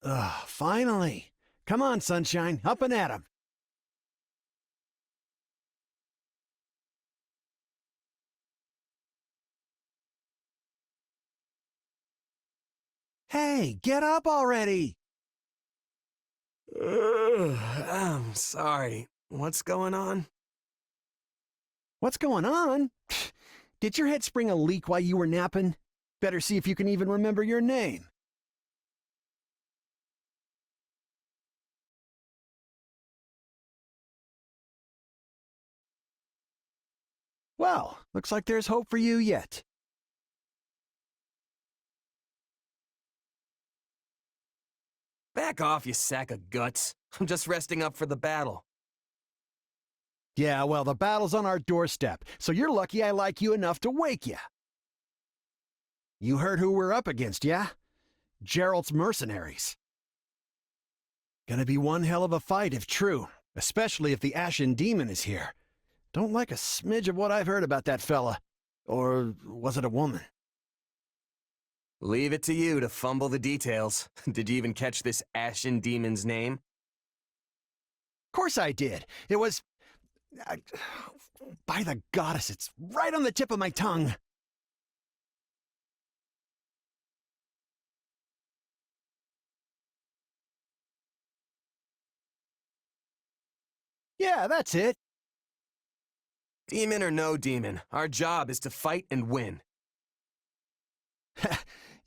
Ugh, finally. Come on, Sunshine, up and at 'em. Hey, get up already! I'm sorry. What's going on? What's going on? Did your head spring a leak while you were napping? Better see if you can even remember your name. Well, looks like there's hope for you yet. Back off, you sack of guts. I'm just resting up for the battle. Yeah, well, the battle's on our doorstep, so you're lucky I like you enough to wake you. You heard who we're up against, yeah? Gerald's mercenaries. Gonna be one hell of a fight if true, especially if the Ashen Demon is here. Don't like a smidge of what I've heard about that fella. Or was it a woman? Leave it to you to fumble the details. Did you even catch this Ashen Demon's name? Course I did. It was... by the goddess, it's right on the tip of my tongue. Yeah, that's it. Demon or no demon, our job is to fight and win.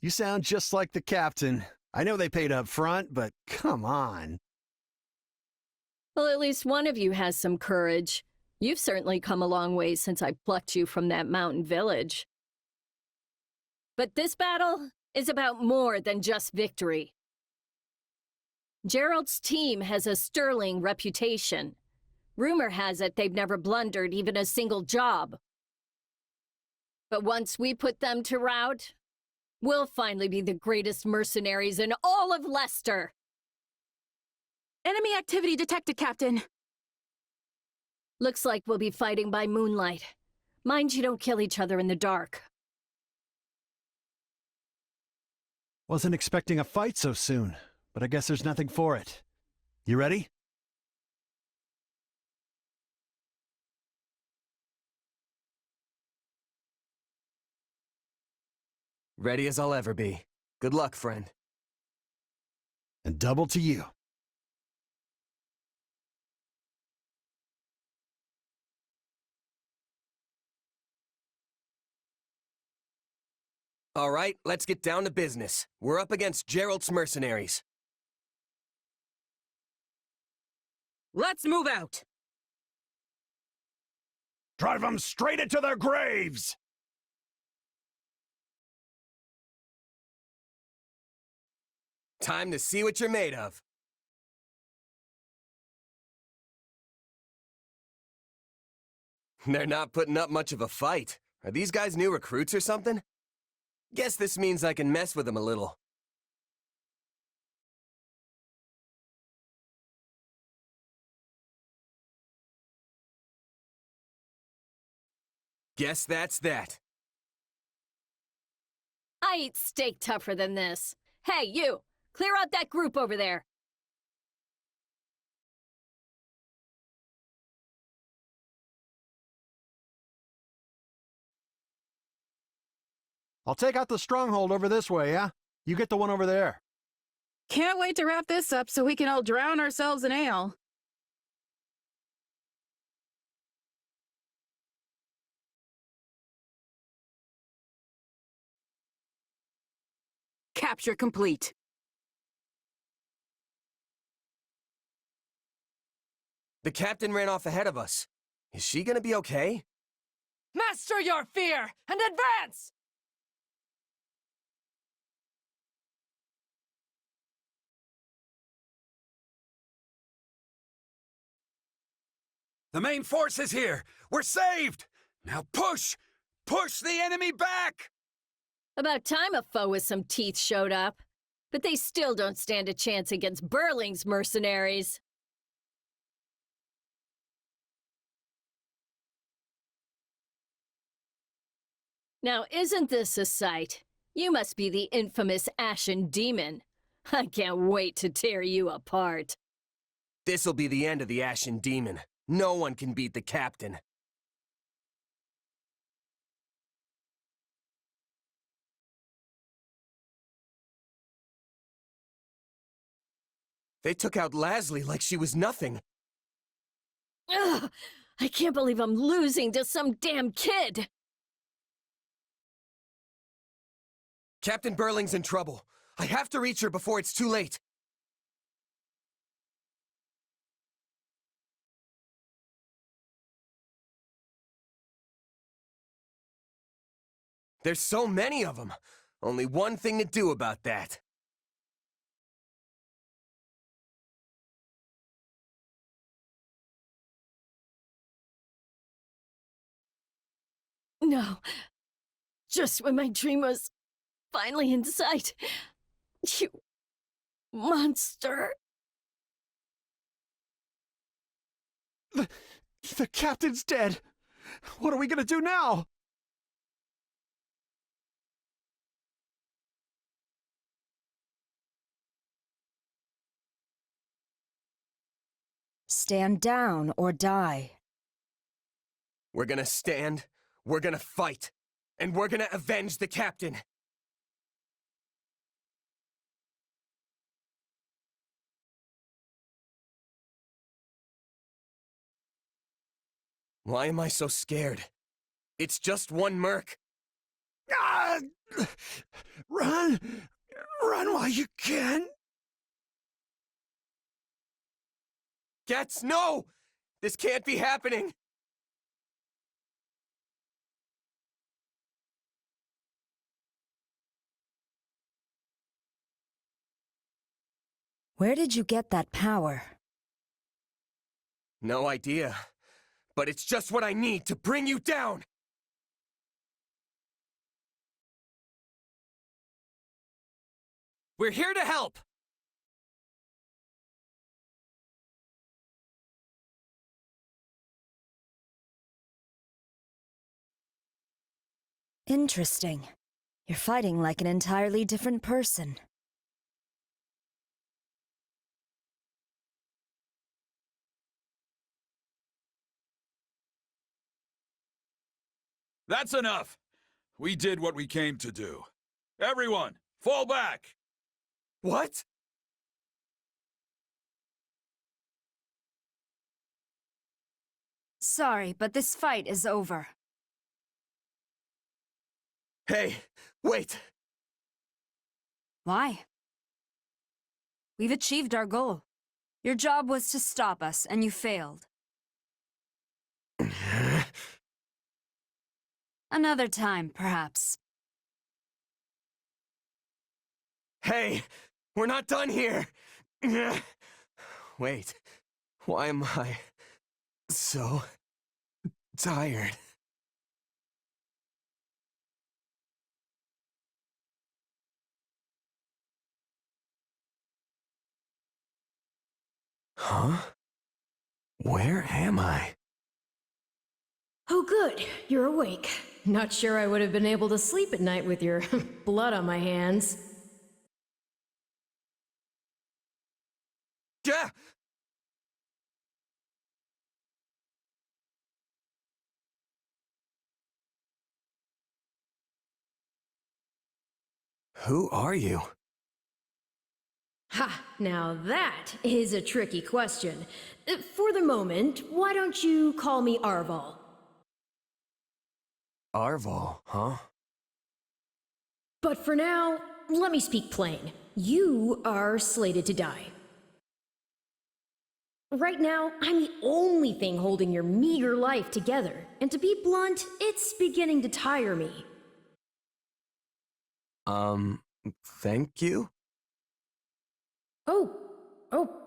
You sound just like the captain. I know they paid up front, but come on. Well, at least one of you has some courage. You've certainly come a long way since I plucked you from that mountain village. But this battle is about more than just victory. Gerald's team has a sterling reputation. Rumor has it they've never blundered even a single job. But once we put them to rout, we'll finally be the greatest mercenaries in all of Leicester. Enemy activity detected, Captain. Looks like we'll be fighting by moonlight. Mind you don't kill each other in the dark. Wasn't expecting a fight so soon, but I guess there's nothing for it. You ready? Ready as I'll ever be. Good luck, friend. And double to you. All right, let's get down to business. We're up against Gerald's mercenaries. Let's move out! Drive them straight into their graves! Time to see what you're made of. They're not putting up much of a fight. Are these guys new recruits or something? Guess this means I can mess with them a little. Guess that's that. I eat steak tougher than this. Hey, you! Clear out that group over there! I'll take out the stronghold over this way, yeah? You get the one over there. Can't wait to wrap this up so we can all drown ourselves in ale. Capture complete. The captain ran off ahead of us. Is she gonna be okay? Master your fear and advance! The main force is here! We're saved! Now push! Push the enemy back! About time a foe with some teeth showed up. But they still don't stand a chance against Burling's mercenaries. Now, isn't this a sight? You must be the infamous Ashen Demon. I can't wait to tear you apart. This'll be the end of the Ashen Demon. No one can beat the captain. They took out Lasley like she was nothing. Ugh, I can't believe I'm losing to some damn kid. Captain Burling's in trouble. I have to reach her before it's too late. There's so many of them. Only one thing to do about that. No. Just when my dream was finally in sight. You monster. The captain's dead. What are we gonna do now? Stand down or die. We're gonna stand, we're gonna fight, and we're gonna avenge the captain. Why am I so scared? It's just one merc. Ah! Run! Run while you can! Gets, no! This can't be happening! Where did you get that power? No idea. But it's just what I need to bring you down! We're here to help! Interesting. You're fighting like an entirely different person. That's enough! We did what we came to do. Everyone, fall back! What? Sorry, but this fight is over. Hey, wait! Why? We've achieved our goal. Your job was to stop us, and you failed. Another time, perhaps. Hey, we're not done here! Wait, why am I so tired? Huh? Where am I? Oh good, you're awake. Not sure I would have been able to sleep at night with your blood on my hands. Yeah! Who are you? Ha! Now that is a tricky question. For the moment, why don't you call me Arval? Arval, huh? But for now, let me speak plain. You are slated to die. Right now, I'm the only thing holding your meager life together, and to be blunt, it's beginning to tire me. Thank you? Oh,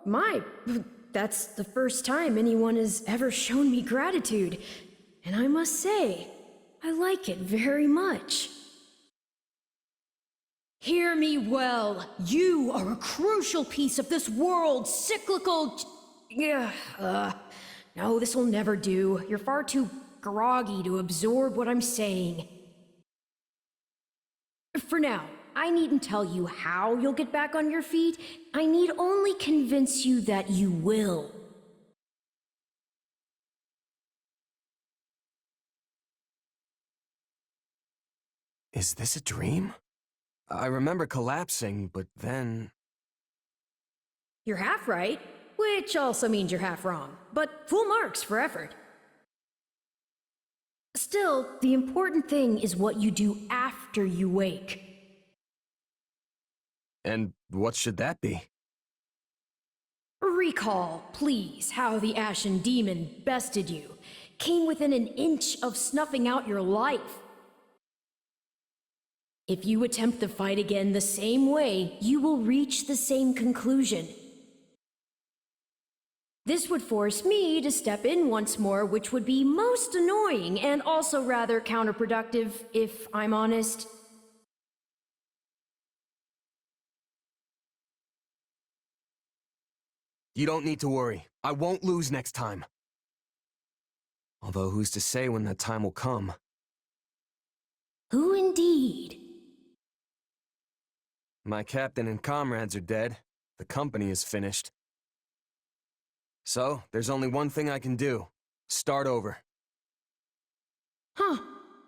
my. That's the first time anyone has ever shown me gratitude. And I must say, I like it very much. Hear me well. You are a crucial piece of this world's cyclical... No, this will never do. You're far too groggy to absorb what I'm saying. For now, I needn't tell you how you'll get back on your feet. I need only convince you that you will. Is this a dream? I remember collapsing, but then... You're half right, which also means you're half wrong, but full marks for effort. Still, the important thing is what you do after you wake. And what should that be? Recall, please, how the Ashen Demon bested you, came within an inch of snuffing out your life. If you attempt the fight again the same way, you will reach the same conclusion. This would force me to step in once more, which would be most annoying and also rather counterproductive, if I'm honest. You don't need to worry. I won't lose next time. Although who's to say when that time will come? Who indeed? My captain and comrades are dead. The company is finished. So, there's only one thing I can do. Start over. Huh.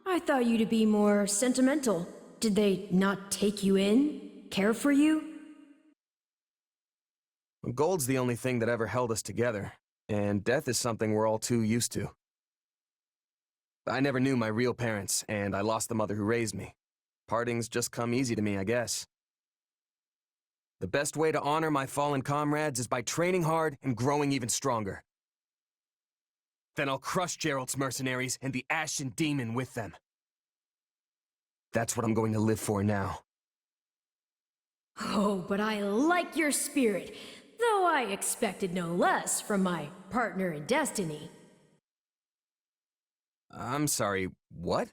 I thought you to be more sentimental. Did they not take you in? Care for you? Gold's the only thing that ever held us together, and death is something we're all too used to. I never knew my real parents, and I lost the mother who raised me. Partings just come easy to me, I guess. The best way to honor my fallen comrades is by training hard and growing even stronger. Then I'll crush Geralt's mercenaries and the Ashen Demon with them. That's what I'm going to live for now. Oh, but I like your spirit, though I expected no less from my partner in destiny. I'm sorry, what?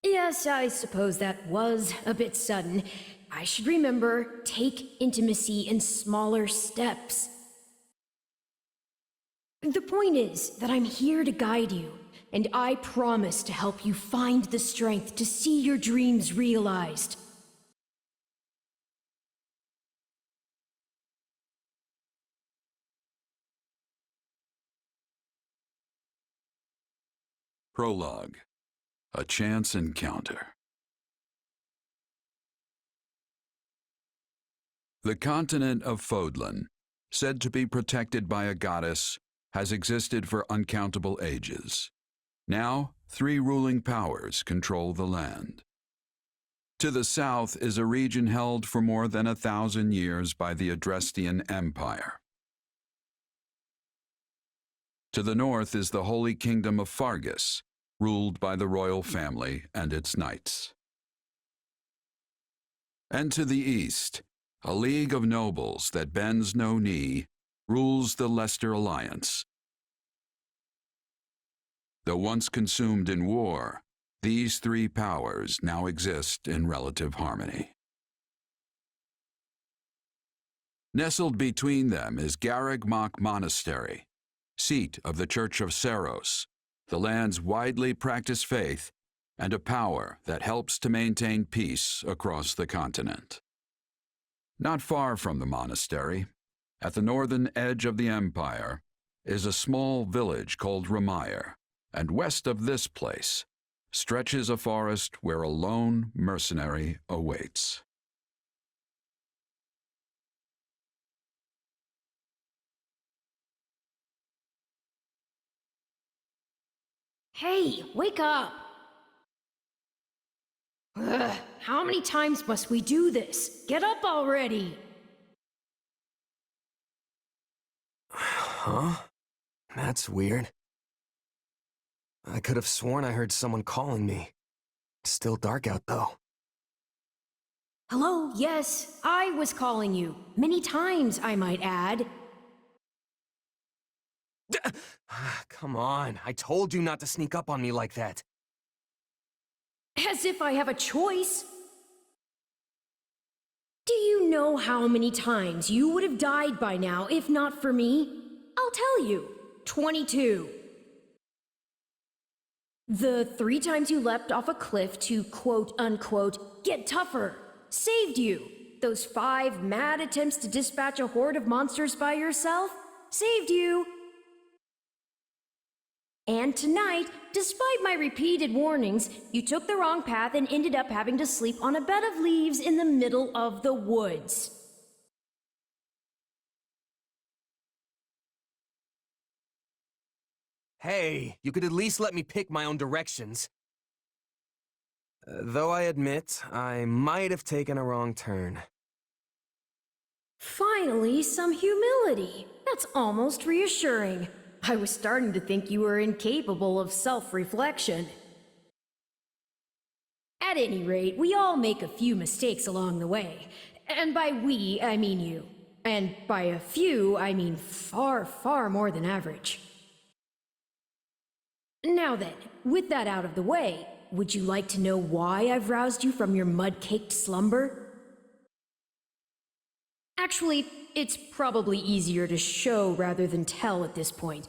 Yes, I suppose that was a bit sudden. I should remember, take intimacy in smaller steps. The point is that I'm here to guide you, and I promise to help you find the strength to see your dreams realized. Prologue. A chance encounter. The continent of Fodlan, said to be protected by a goddess, has existed for uncountable ages. Now, 3 ruling powers control the land. To the south is a region held for more than 1,000 years by the Adrestian Empire. To the north is the Holy Kingdom of Fargus, ruled by the royal family and its knights. And to the east, a league of nobles that bends no knee, rules the Leicester Alliance. Though once consumed in war, these 3 powers now exist in relative harmony. Nestled between them is Garreg Mach Monastery, seat of the Church of Saros, the land's widely practiced faith, and a power that helps to maintain peace across the continent. Not far from the monastery, at the northern edge of the empire, is a small village called Ramire, and west of this place stretches a forest where a lone mercenary awaits. Hey, wake up! Ugh, how many times must we do this? Get up already! Huh? That's weird. I could have sworn I heard someone calling me. It's still dark out, though. Hello, yes, I was calling you. Many times, I might add. Come on, I told you not to sneak up on me like that. As if I have a choice. Do you know how many times you would have died by now if not for me? I'll tell you. 22. The 3 times you leapt off a cliff to quote unquote get tougher saved you. Those 5 mad attempts to dispatch a horde of monsters by yourself saved you. And tonight, despite my repeated warnings, you took the wrong path and ended up having to sleep on a bed of leaves in the middle of the woods. Hey, you could at least let me pick my own directions. Though I admit, I might have taken a wrong turn. Finally, some humility. That's almost reassuring. I was starting to think you were incapable of self-reflection. At any rate, we all make a few mistakes along the way. And by we, I mean you. And by a few, I mean far, far more than average. Now then, with that out of the way, would you like to know why I've roused you from your mud-caked slumber? Actually, it's probably easier to show rather than tell at this point.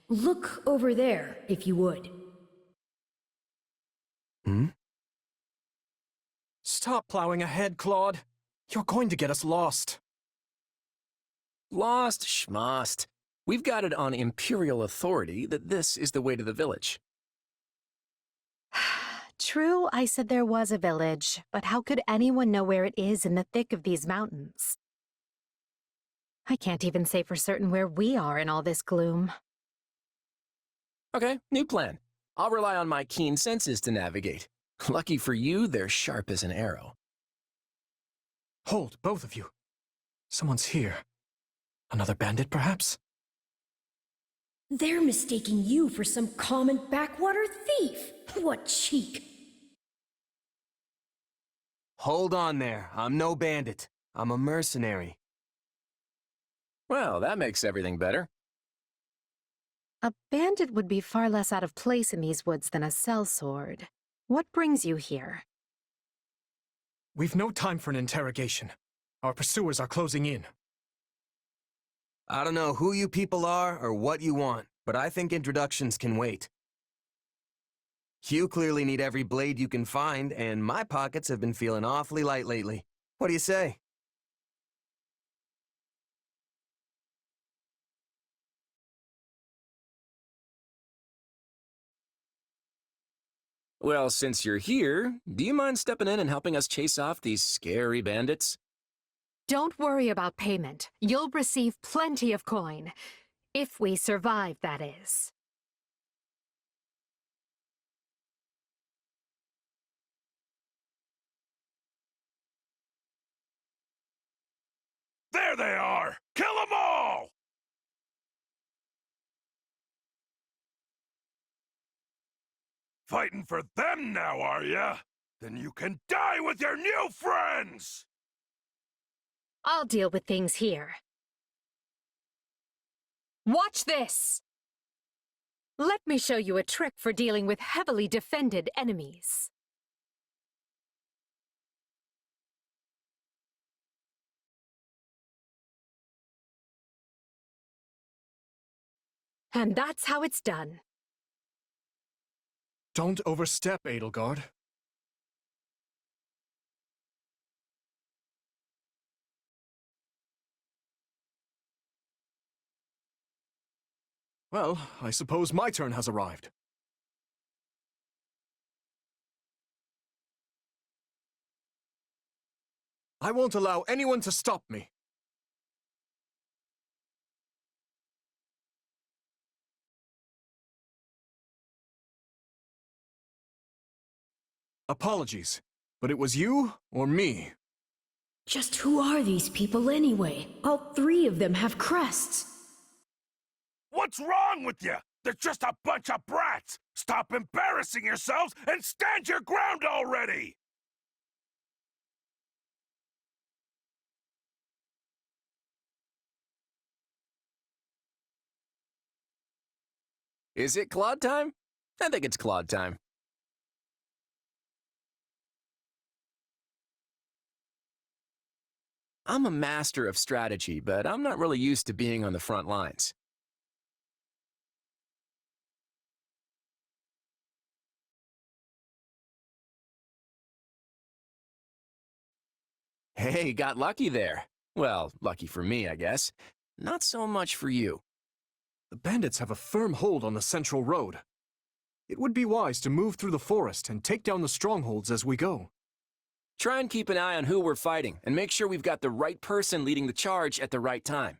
Look over there, if you would. Stop plowing ahead, Claude. You're going to get us lost. Lost schmost. We've got it on Imperial authority that this is the way to the village. True, I said there was a village, but how could anyone know where it is in the thick of these mountains? I can't even say for certain where we are in all this gloom. Okay, new plan. I'll rely on my keen senses to navigate. Lucky for you, they're sharp as an arrow. Hold, both of you. Someone's here. Another bandit, perhaps? They're mistaking you for some common backwater thief. What cheek. Hold on there. I'm no bandit. I'm a mercenary. Well, that makes everything better. A bandit would be far less out of place in these woods than a sellsword. What brings you here? We've no time for an interrogation. Our pursuers are closing in. I don't know who you people are or what you want, but I think introductions can wait. You clearly need every blade you can find, and my pockets have been feeling awfully light lately. What do you say? Well, since you're here, do you mind stepping in and helping us chase off these scary bandits? Don't worry about payment. You'll receive plenty of coin. If we survive, that is. There they are! Kill them all! Fighting for them now, are ya? Then you can die with your new friends! I'll deal with things here. Watch this! Let me show you a trick for dealing with heavily defended enemies. And that's how it's done. Don't overstep, Edelgard. Well, I suppose my turn has arrived. I won't allow anyone to stop me. Apologies, but it was you or me. Just who are these people anyway? All 3 of them have crests. What's wrong with you? They're just a bunch of brats! Stop embarrassing yourselves and stand your ground already! Is it Claude time? I think it's Claude time. I'm a master of strategy, but I'm not really used to being on the front lines. Hey, got lucky there. Well, lucky for me, I guess. Not so much for you. The bandits have a firm hold on the central road. It would be wise to move through the forest and take down the strongholds as we go. Try and keep an eye on who we're fighting, and make sure we've got the right person leading the charge at the right time.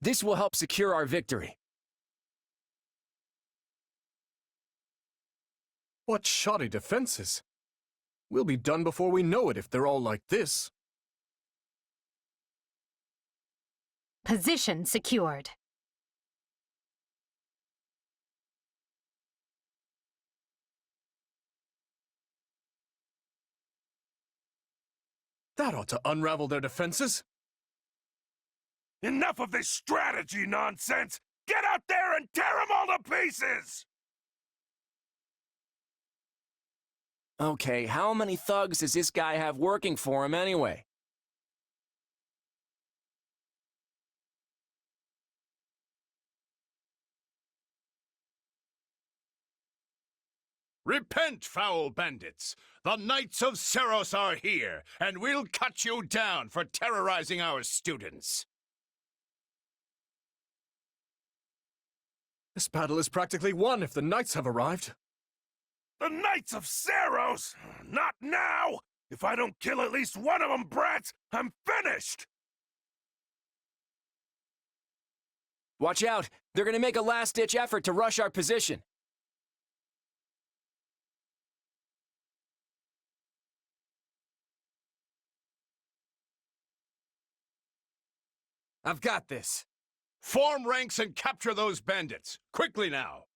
This will help secure our victory. What shoddy defenses! We'll be done before we know it if they're all like this. Position secured. That ought to unravel their defenses. Enough of this strategy nonsense! Get out there and tear them all to pieces! Okay, how many thugs does this guy have working for him anyway? Repent, foul bandits! The Knights of Seros are here, and we'll cut you down for terrorizing our students! This battle is practically won if the knights have arrived. The Knights of Seros? Not now! If I don't kill at least one of them brats, I'm finished! Watch out! They're gonna make a last-ditch effort to rush our position. I've got this. Form ranks and capture those bandits! Quickly now!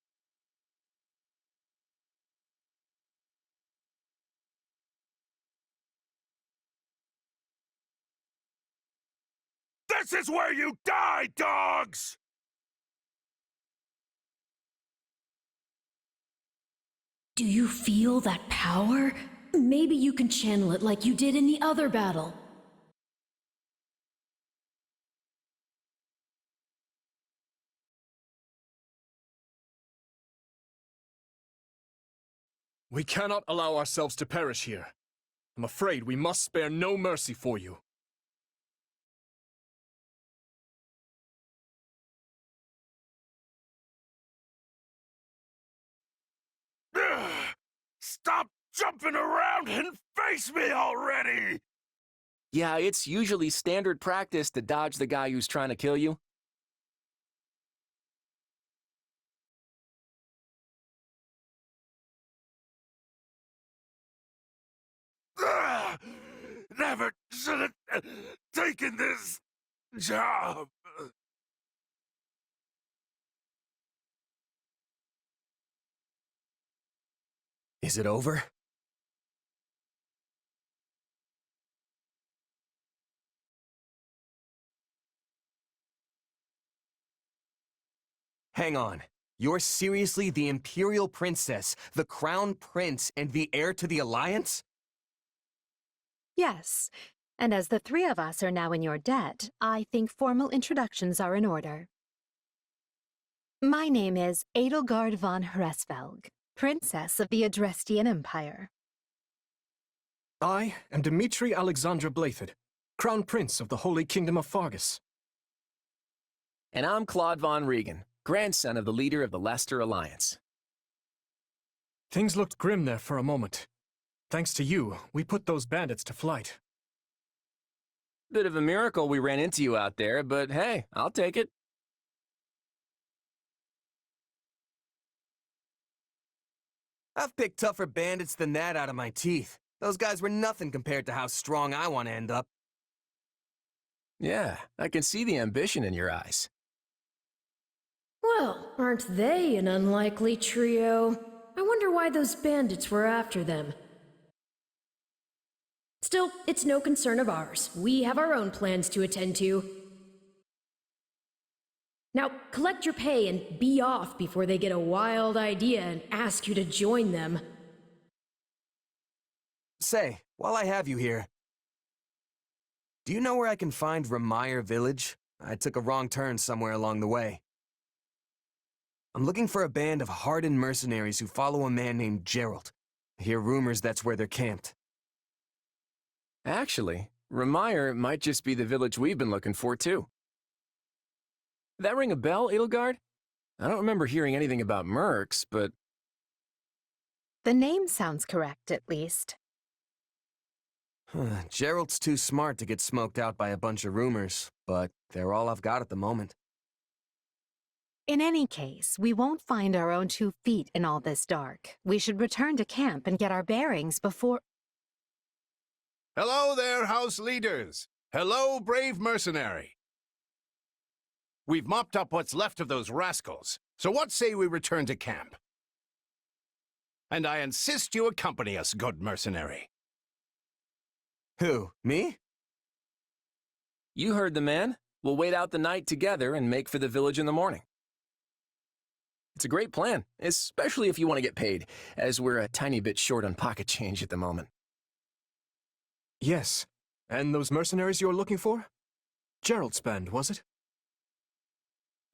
This is where you die, dogs! Do you feel that power? Maybe you can channel it like you did in the other battle. We cannot allow ourselves to perish here. I'm afraid we must spare no mercy for you. Ugh! Stop jumping around and face me already! Yeah, it's usually standard practice to dodge the guy who's trying to kill you. Ugh! Never should have taken this job. Is it over? Hang on. You're seriously the Imperial Princess, the Crown Prince, and the heir to the Alliance? Yes, and as the three of us are now in your debt, I think formal introductions are in order. My name is Edelgard von Hresvelg, Princess of the Adrestian Empire. I am Dmitri Alexandra Blathid, Crown Prince of the Holy Kingdom of Fargus. And I'm Claude von Regan, grandson of the leader of the Leicester Alliance. Things looked grim there for a moment. Thanks to you, we put those bandits to flight. Bit of a miracle we ran into you out there, but hey, I'll take it. I've picked tougher bandits than that out of my teeth. Those guys were nothing compared to how strong I want to end up. Yeah, I can see the ambition in your eyes. Well, aren't they an unlikely trio? I wonder why those bandits were after them. Still, it's no concern of ours. We have our own plans to attend to. Now, collect your pay and be off before they get a wild idea and ask you to join them. Say, while I have you here, do you know where I can find Ramire Village? I took a wrong turn somewhere along the way. I'm looking for a band of hardened mercenaries who follow a man named Gerald. I hear rumors that's where they're camped. Actually, Remire might just be the village we've been looking for, too. That ring a bell, Edelgard? I don't remember hearing anything about mercs, but... The name sounds correct, at least. Gerald's too smart to get smoked out by a bunch of rumors, but they're all I've got at the moment. In any case, we won't find our own 2 feet in all this dark. We should return to camp and get our bearings before... Hello there, house leaders. Hello, brave mercenary. We've mopped up what's left of those rascals, so what say we return to camp? And I insist you accompany us, good mercenary. Who, me? You heard the man. We'll wait out the night together and make for the village in the morning. It's a great plan, especially if you want to get paid, as we're a tiny bit short on pocket change at the moment. Yes. And those mercenaries you're looking for? Gerald's band, was it?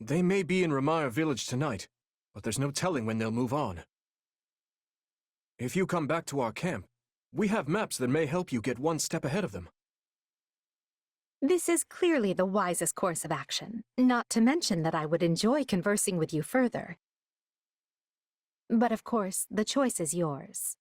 They may be in Remire village tonight, but there's no telling when they'll move on. If you come back to our camp, we have maps that may help you get one step ahead of them. This is clearly the wisest course of action, not to mention that I would enjoy conversing with you further. But of course, the choice is yours.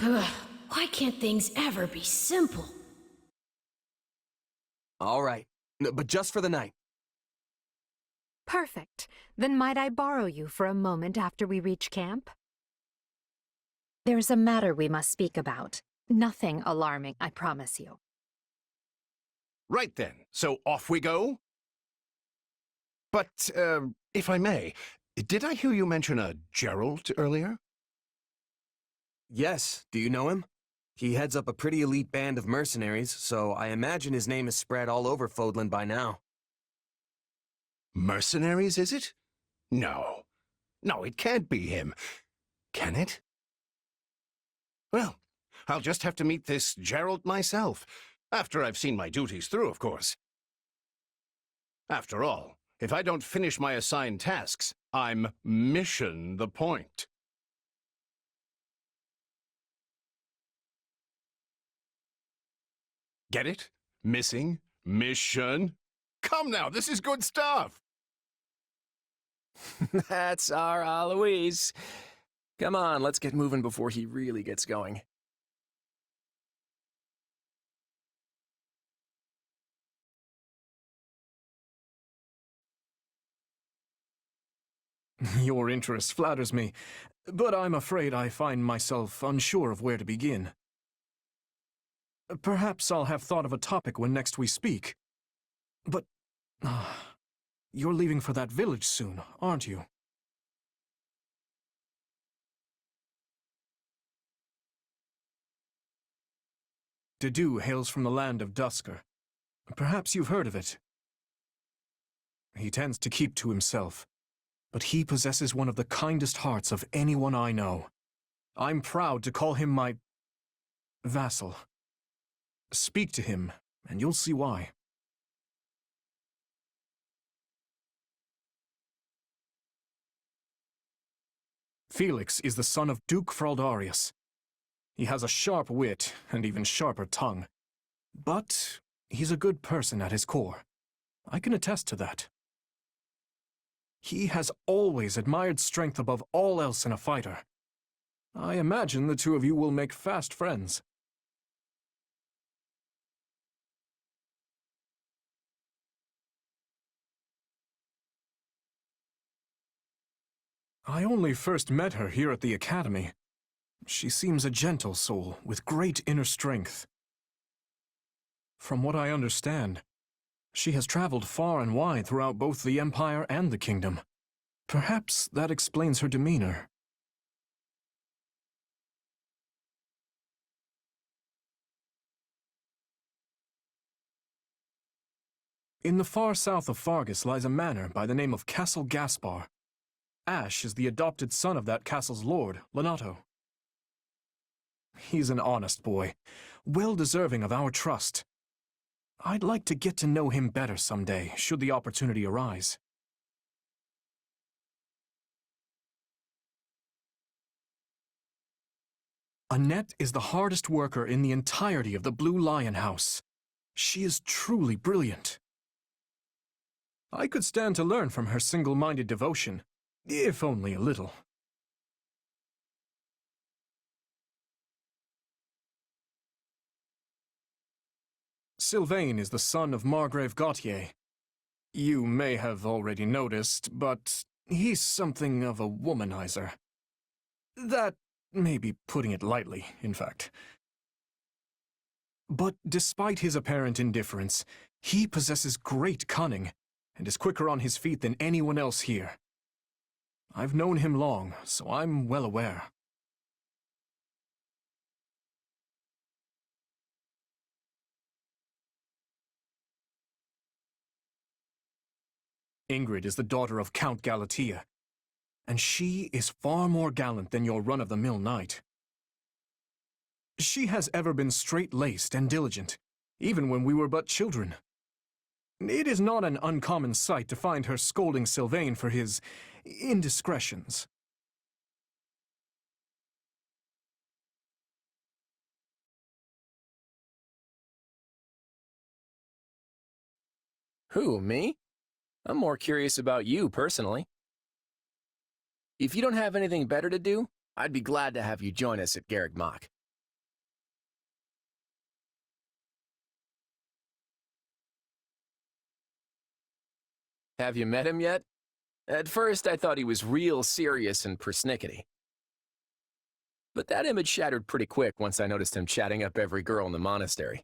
Ugh, why can't things ever be simple? All right, but just for the night. Perfect. Then might I borrow you for a moment after we reach camp? There's a matter we must speak about. Nothing alarming, I promise you. Right then, so off we go? But, if I may, did I hear you mention a Gerald earlier? Yes, do you know him? He heads up a pretty elite band of mercenaries, so I imagine his name is spread all over Fodlan by now. Mercenaries, is it? No. No, it can't be him. Can it? Well, I'll just have to meet this Gerald myself, after I've seen my duties through, of course. After all, if I don't finish my assigned tasks, I'm mission the point. Get it? Missing? Mission? Come now, this is good stuff! That's our Aloise. Come on, let's get moving before he really gets going. Your interest flatters me, but I'm afraid I find myself unsure of where to begin. Perhaps I'll have thought of a topic when next we speak. But, you're leaving for that village soon, aren't you? Dedu hails from the land of Dusker. Perhaps you've heard of it. He tends to keep to himself, but he possesses one of the kindest hearts of anyone I know. I'm proud to call him my vassal. Speak to him, and you'll see why. Felix is the son of Duke Fraldarius. He has a sharp wit and even sharper tongue. But he's a good person at his core. I can attest to that. He has always admired strength above all else in a fighter. I imagine the two of you will make fast friends. I only first met her here at the academy. She seems a gentle soul with great inner strength. From what I understand, she has traveled far and wide throughout both the Empire and the Kingdom. Perhaps that explains her demeanor. In the far south of Fargus lies a manor by the name of Castle Gaspar. Ash is the adopted son of that castle's lord, Lenato. He's an honest boy, well deserving of our trust. I'd like to get to know him better someday, should the opportunity arise. Annette is the hardest worker in the entirety of the Blue Lion House. She is truly brilliant. I could stand to learn from her single-minded devotion, if only a little. Sylvain is the son of Margrave Gautier. You may have already noticed, but he's something of a womanizer. That may be putting it lightly, in fact. But despite his apparent indifference, he possesses great cunning, and is quicker on his feet than anyone else here. I've known him long, so I'm well aware. Ingrid is the daughter of Count Galatea, and she is far more gallant than your run-of-the-mill knight. She has ever been straight-laced and diligent, even when we were but children. It is not an uncommon sight to find her scolding Sylvain for his indiscretions. Who, me? I'm more curious about you, personally. If you don't have anything better to do, I'd be glad to have you join us at Garreg Mach. Have you met him yet? At first, I thought he was real serious and persnickety. But that image shattered pretty quick once I noticed him chatting up every girl in the monastery.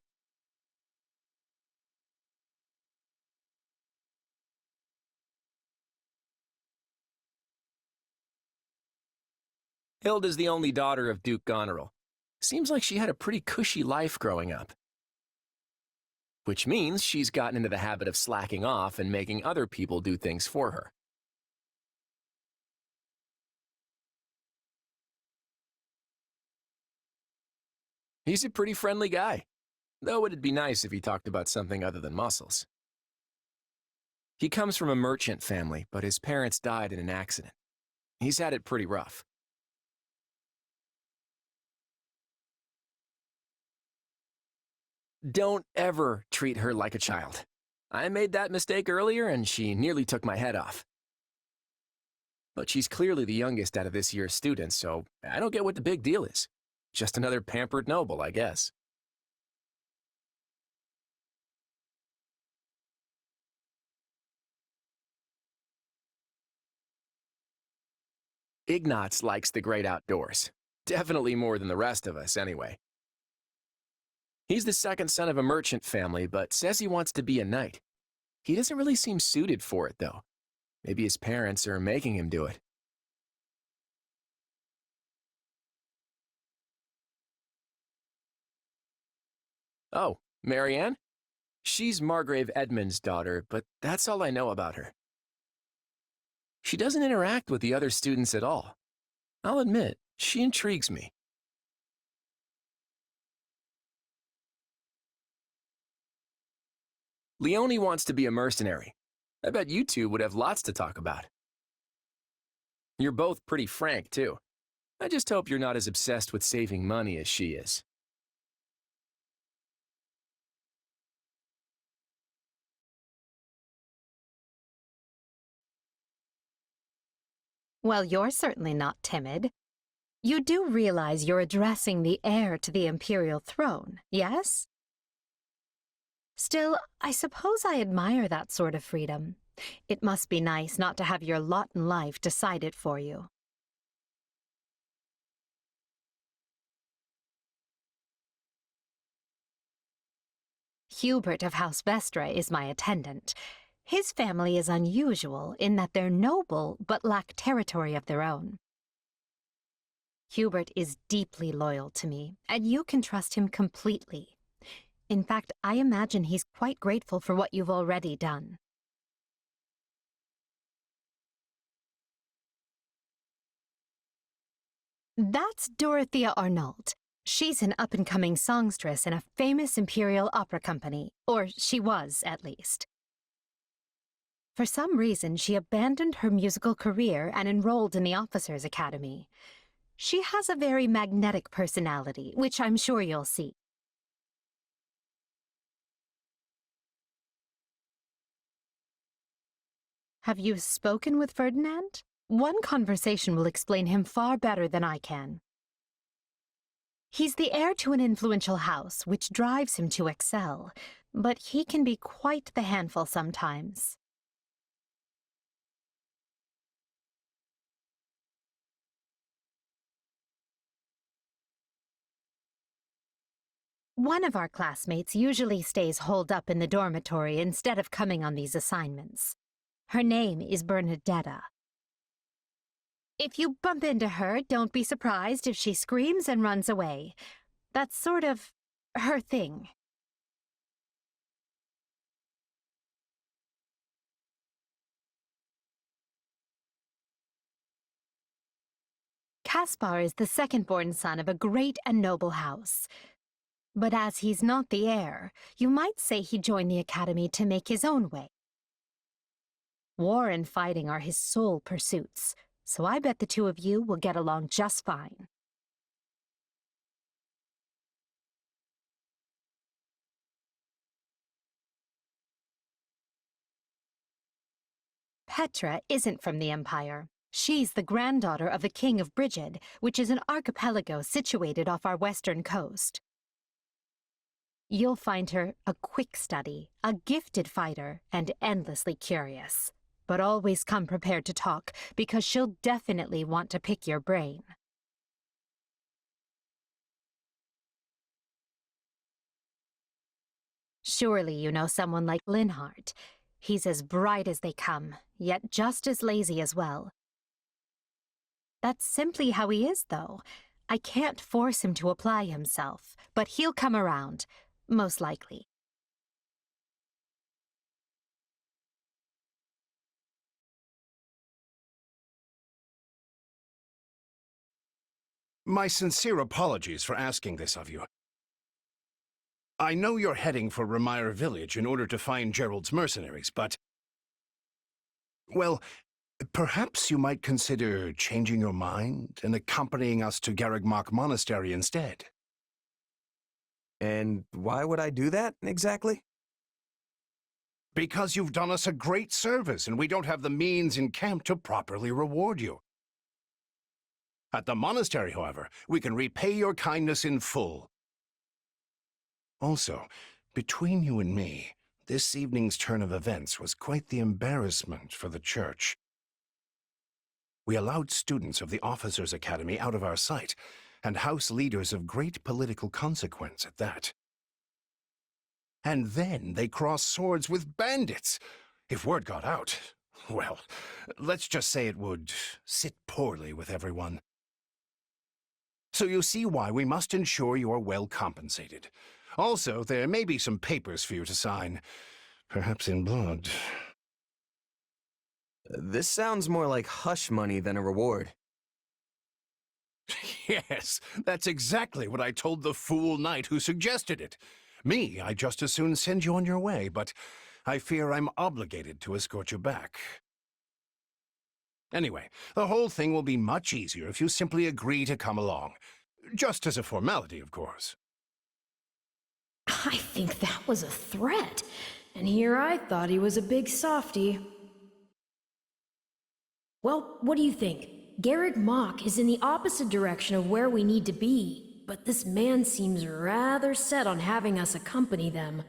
Hilda's the only daughter of Duke Goneril. Seems like she had a pretty cushy life growing up. Which means she's gotten into the habit of slacking off and making other people do things for her. He's a pretty friendly guy, though it'd be nice if he talked about something other than muscles. He comes from a merchant family, but his parents died in an accident. He's had it pretty rough. Don't ever treat her like a child. I made that mistake earlier, and she nearly took my head off. But she's clearly the youngest out of this year's students, so I don't get what the big deal is. Just another pampered noble, I guess. Ignatz likes the great outdoors. Definitely more than the rest of us, anyway. He's the second son of a merchant family, but says he wants to be a knight. He doesn't really seem suited for it, though. Maybe his parents are making him do it. Oh, Marianne? She's Margrave Edmund's daughter, but that's all I know about her. She doesn't interact with the other students at all. I'll admit, she intrigues me. Leone wants to be a mercenary. I bet you two would have lots to talk about. You're both pretty frank, too. I just hope you're not as obsessed with saving money as she is. Well, you're certainly not timid. You do realize you're addressing the heir to the imperial throne, yes? Still, I suppose I admire that sort of freedom. It must be nice not to have your lot in life decided for you. Hubert of House Vestre is my attendant. His family is unusual in that they're noble but lack territory of their own. Hubert is deeply loyal to me, and you can trust him completely. In fact, I imagine he's quite grateful for what you've already done. That's Dorothea Arnault. She's an up-and-coming songstress in a famous Imperial opera company, or she was, at least. For some reason, she abandoned her musical career and enrolled in the Officers' Academy. She has a very magnetic personality, which I'm sure you'll see. Have you spoken with Ferdinand? One conversation will explain him far better than I can. He's the heir to an influential house, which drives him to excel, but he can be quite the handful sometimes. One of our classmates usually stays holed up in the dormitory instead of coming on these assignments. Her name is Bernadetta. If you bump into her, don't be surprised if she screams and runs away. That's sort of her thing. Caspar is the second-born son of a great and noble house. But as he's not the heir, you might say he joined the academy to make his own way. War and fighting are his sole pursuits, so I bet the two of you will get along just fine. Petra isn't from the Empire. She's the granddaughter of the King of Brigid, which is an archipelago situated off our western coast. You'll find her a quick study, a gifted fighter, and endlessly curious. But always come prepared to talk, because she'll definitely want to pick your brain. Surely you know someone like Linhardt. He's as bright as they come, yet just as lazy as well. That's simply how he is, though. I can't force him to apply himself, but he'll come around, most likely. My sincere apologies for asking this of you. I know you're heading for Remire Village in order to find Gerald's mercenaries, but... well, perhaps you might consider changing your mind and accompanying us to Garreg Monastery instead. And why would I do that, exactly? Because you've done us a great service, and we don't have the means in camp to properly reward you. At the monastery, however, we can repay your kindness in full. Also, between you and me, this evening's turn of events was quite the embarrassment for the church. We allowed students of the Officers' Academy out of our sight, and house leaders of great political consequence at that. And then they crossed swords with bandits. If word got out, well, let's just say it would sit poorly with everyone. So you see why we must ensure you are well compensated. Also, there may be some papers for you to sign, perhaps in blood. This sounds more like hush money than a reward. Yes, that's exactly what I told the fool knight who suggested it. Me, I'd just as soon send you on your way, but I fear I'm obligated to escort you back. Anyway, the whole thing will be much easier if you simply agree to come along. Just as a formality, of course. I think that was a threat. And here I thought he was a big softy. Well, what do you think? Garreg Mach is in the opposite direction of where we need to be, but this man seems rather set on having us accompany them.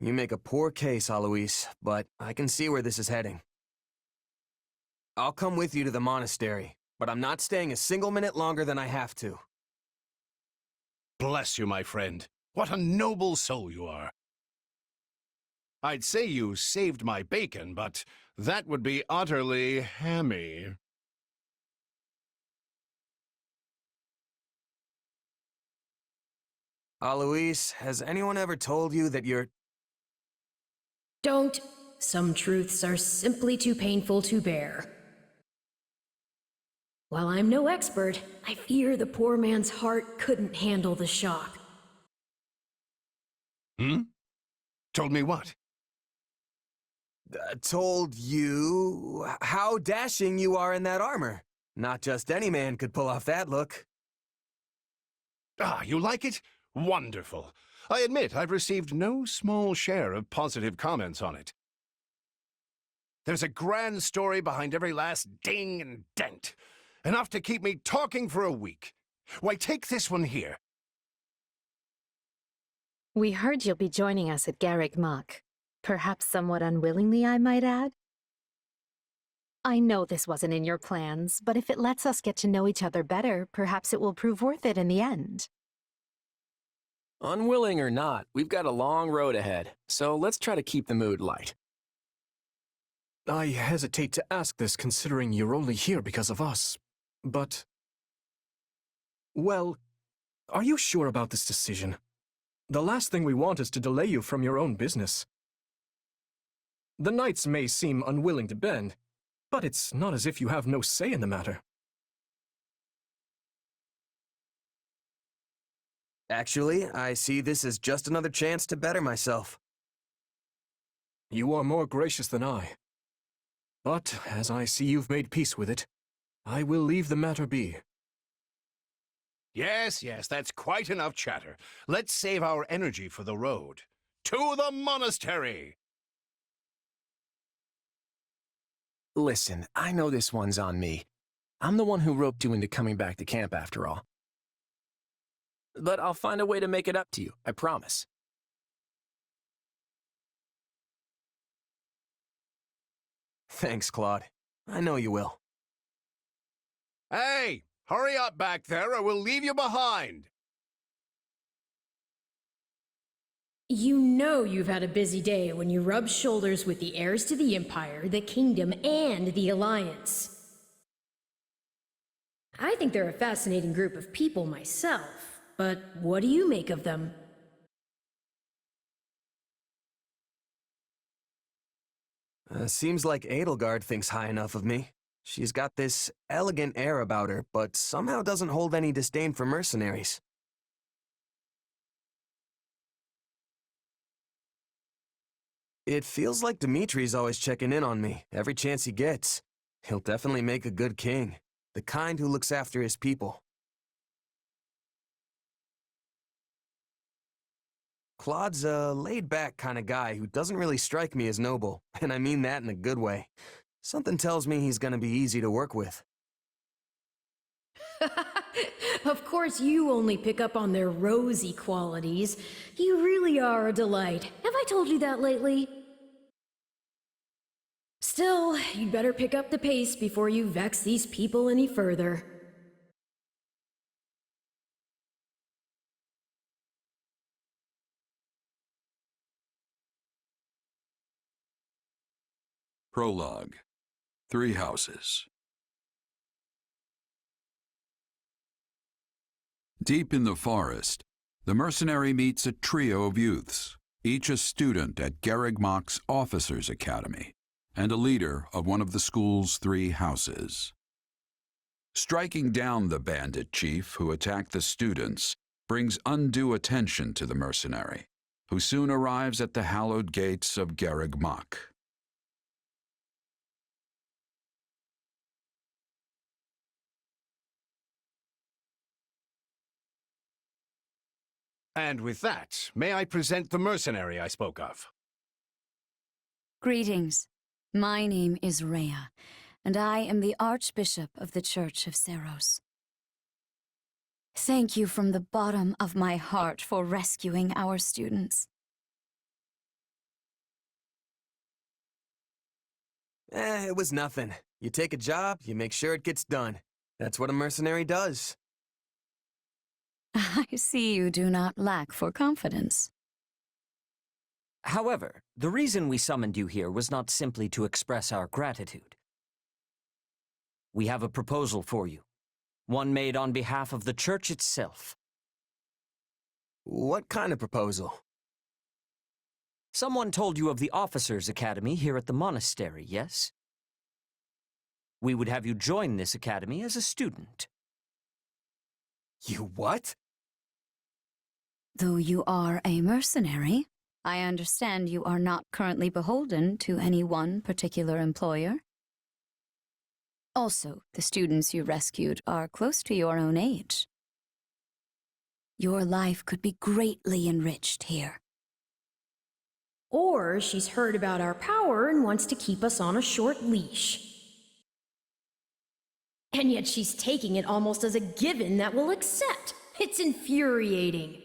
You make a poor case, Alois, but I can see where this is heading. I'll come with you to the monastery, but I'm not staying a single minute longer than I have to. Bless you, my friend. What a noble soul you are. I'd say you saved my bacon, but that would be utterly hammy. Alois, has anyone ever told you that you're... Don't. Some truths are simply too painful to bear. While I'm no expert, I fear the poor man's heart couldn't handle the shock. Hmm? Told me what? Told you how dashing you are in that armor. Not just any man could pull off that look. Ah, you like it? Wonderful. I admit I've received no small share of positive comments on it. There's a grand story behind every last ding and dent. Enough to keep me talking for a week. Why, take this one here. We heard you'll be joining us at Garreg Mach. Perhaps somewhat unwillingly, I might add. I know this wasn't in your plans, but if it lets us get to know each other better, perhaps it will prove worth it in the end. Unwilling or not, we've got a long road ahead, so let's try to keep the mood light. I hesitate to ask this considering you're only here because of us, but... Well, are you sure about this decision? The last thing we want is to delay you from your own business. The knights may seem unwilling to bend, but it's not as if you have no say in the matter. Actually, I see this as just another chance to better myself. You are more gracious than I. But, as I see you've made peace with it, I will leave the matter be. Yes, that's quite enough chatter. Let's save our energy for the road. To the monastery! Listen, I know this one's on me. I'm the one who roped you into coming back to camp after all. But I'll find a way to make it up to you, I promise. Thanks, Claude. I know you will. Hey, hurry up back there or we'll leave you behind! You know you've had a busy day when you rub shoulders with the heirs to the Empire, the Kingdom, and the Alliance. I think they're a fascinating group of people myself, but what do you make of them? Seems like Edelgard thinks high enough of me. She's got this elegant air about her, but somehow doesn't hold any disdain for mercenaries. It feels like Dimitri's always checking in on me, every chance he gets. He'll definitely make a good king, the kind who looks after his people. Claude's a laid-back kind of guy who doesn't really strike me as noble, and I mean that in a good way. Something tells me he's gonna be easy to work with. Of course you only pick up on their rosy qualities. You really are a delight. Have I told you that lately? Still, you'd better pick up the pace before you vex these people any further. Prologue. 3 houses. Deep in the forest, the mercenary meets a trio of youths, each a student at Garreg Mach's Officers' Academy, and a leader of one of the school's 3 houses. Striking down the bandit chief who attacked the students brings undue attention to the mercenary, who soon arrives at the hallowed gates of Garreg Mach. And with that, may I present the mercenary I spoke of? Greetings. My name is Rhea, and I am the Archbishop of the Church of Seros. Thank you from the bottom of my heart for rescuing our students. It was nothing. You take a job, you make sure it gets done. That's what a mercenary does. I see you do not lack for confidence. However, the reason we summoned you here was not simply to express our gratitude. We have a proposal for you, one made on behalf of the church itself. What kind of proposal? Someone told you of the Officers' Academy here at the monastery, yes? We would have you join this academy as a student. You what? Though you are a mercenary, I understand you are not currently beholden to any one particular employer. Also, the students you rescued are close to your own age. Your life could be greatly enriched here. Or she's heard about our power and wants to keep us on a short leash. And yet she's taking it almost as a given that we'll accept. It's infuriating.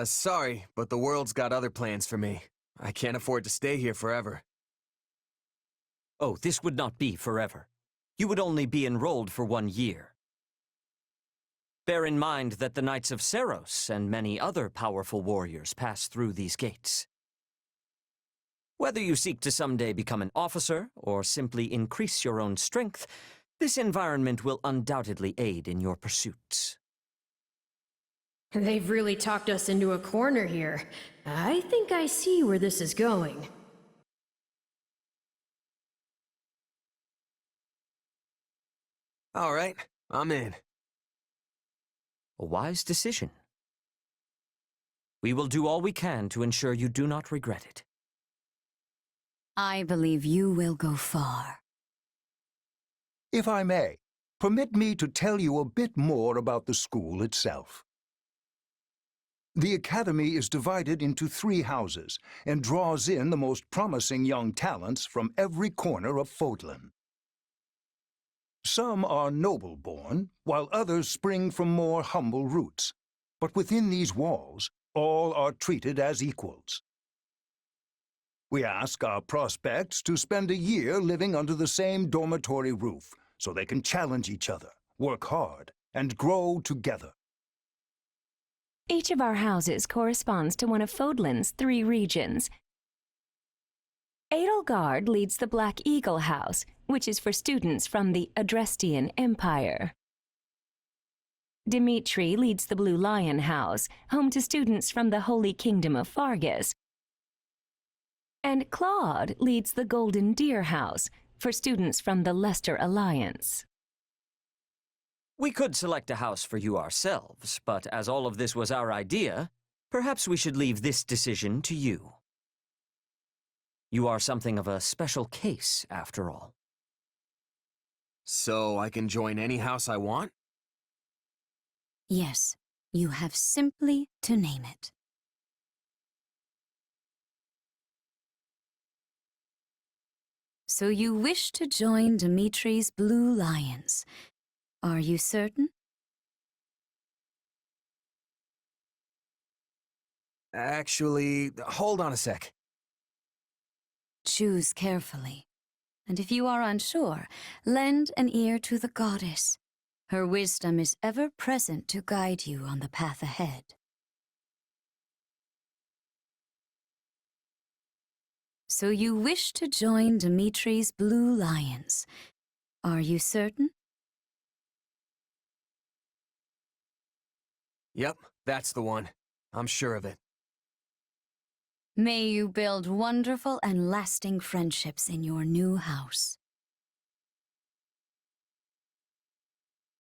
Sorry, but the world's got other plans for me. I can't afford to stay here forever. Oh, this would not be forever. You would only be enrolled for 1 year. Bear in mind that the Knights of Seros and many other powerful warriors pass through these gates. Whether you seek to someday become an officer or simply increase your own strength, this environment will undoubtedly aid in your pursuits. They've really talked us into a corner here. I think I see where this is going. All right, I'm in. A wise decision. We will do all we can to ensure you do not regret it. I believe you will go far. If I may, permit me to tell you a bit more about the school itself. The academy is divided into 3 houses and draws in the most promising young talents from every corner of Fodlan. Some are noble-born, while others spring from more humble roots. But within these walls, all are treated as equals. We ask our prospects to spend a year living under the same dormitory roof, so they can challenge each other, work hard, and grow together. Each of our houses corresponds to one of Fodlan's 3 regions. Edelgard leads the Black Eagle House, which is for students from the Adrestian Empire. Dimitri leads the Blue Lion House, home to students from the Holy Kingdom of Fargus. And Claude leads the Golden Deer House, for students from the Leicester Alliance. We could select a house for you ourselves, but as all of this was our idea, perhaps we should leave this decision to you. You are something of a special case, after all. So I can join any house I want? Yes, you have simply to name it. So you wish to join Dimitri's Blue Lions. Are you certain? Actually, hold on a sec. Choose carefully. And if you are unsure, lend an ear to the goddess. Her wisdom is ever present to guide you on the path ahead. So you wish to join Dimitri's Blue Lions. Are you certain? Yep, that's the one. I'm sure of it. May you build wonderful and lasting friendships in your new house.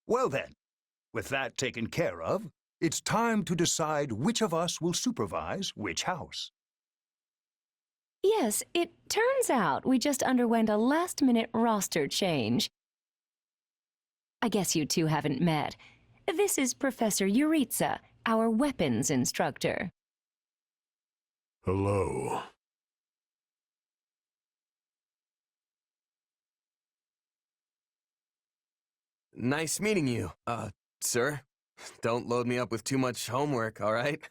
Well then, with that taken care of, it's time to decide which of us will supervise which house. Yes, it turns out we just underwent a last-minute roster change. I guess you two haven't met. This is Professor Yuritsa, our weapons instructor. Hello. Nice meeting you, sir. Don't load me up with too much homework, all right?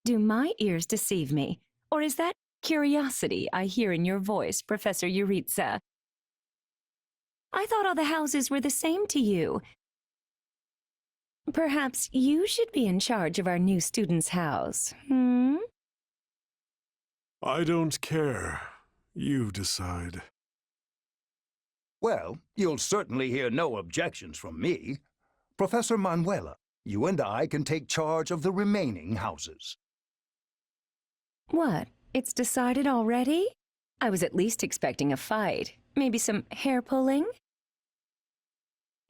Do my ears deceive me? Or is that curiosity I hear in your voice, Professor Yuritsa? I thought all the houses were the same to you. Perhaps you should be in charge of our new student's house, hmm? I don't care. You decide. Well, you'll certainly hear no objections from me. Professor Manuela, You and I can take charge of the remaining houses. What? It's decided already? I was at least expecting a fight. Maybe some hair pulling?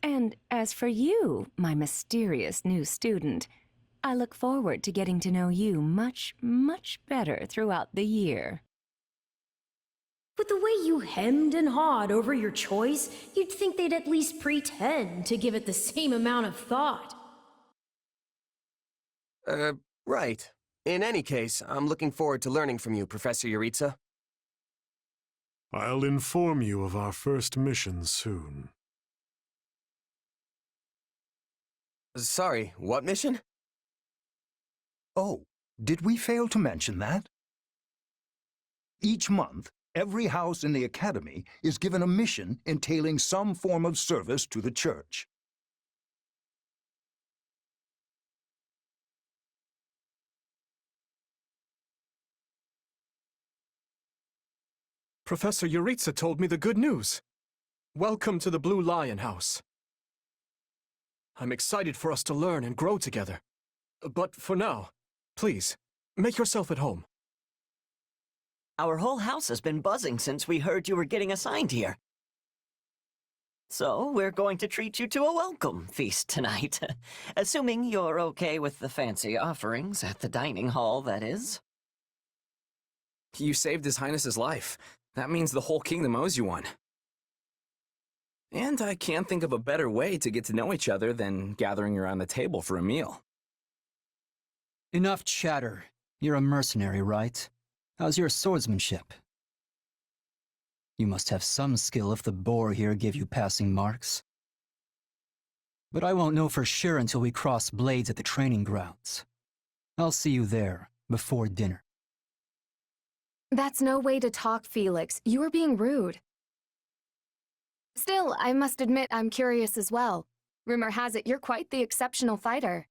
And as for you, my mysterious new student, I look forward to getting to know you much, much better throughout the year. With the way you hemmed and hawed over your choice, you'd think they'd at least pretend to give it the same amount of thought. Right. In any case, I'm looking forward to learning from you, Professor Yuritsa. I'll inform you of our first mission soon. Sorry, what mission? Oh, did we fail to mention that? Each month, every house in the Academy is given a mission entailing some form of service to the Church. Professor Yuritsa told me the good news. Welcome to the Blue Lion House. I'm excited for us to learn and grow together. But for now, please, make yourself at home. Our whole house has been buzzing since we heard you were getting assigned here. So, we're going to treat you to a welcome feast tonight. Assuming you're okay with the fancy offerings at the dining hall, that is. You saved His Highness's life. That means the whole kingdom owes you one. And I can't think of a better way to get to know each other than gathering around the table for a meal. Enough chatter. You're a mercenary, right? How's your swordsmanship? You must have some skill if the boar here gave you passing marks. But I won't know for sure until we cross blades at the training grounds. I'll see you there, before dinner. That's no way to talk, Felix. You are being rude. Still, I must admit I'm curious as well. Rumor has it you're quite the exceptional fighter.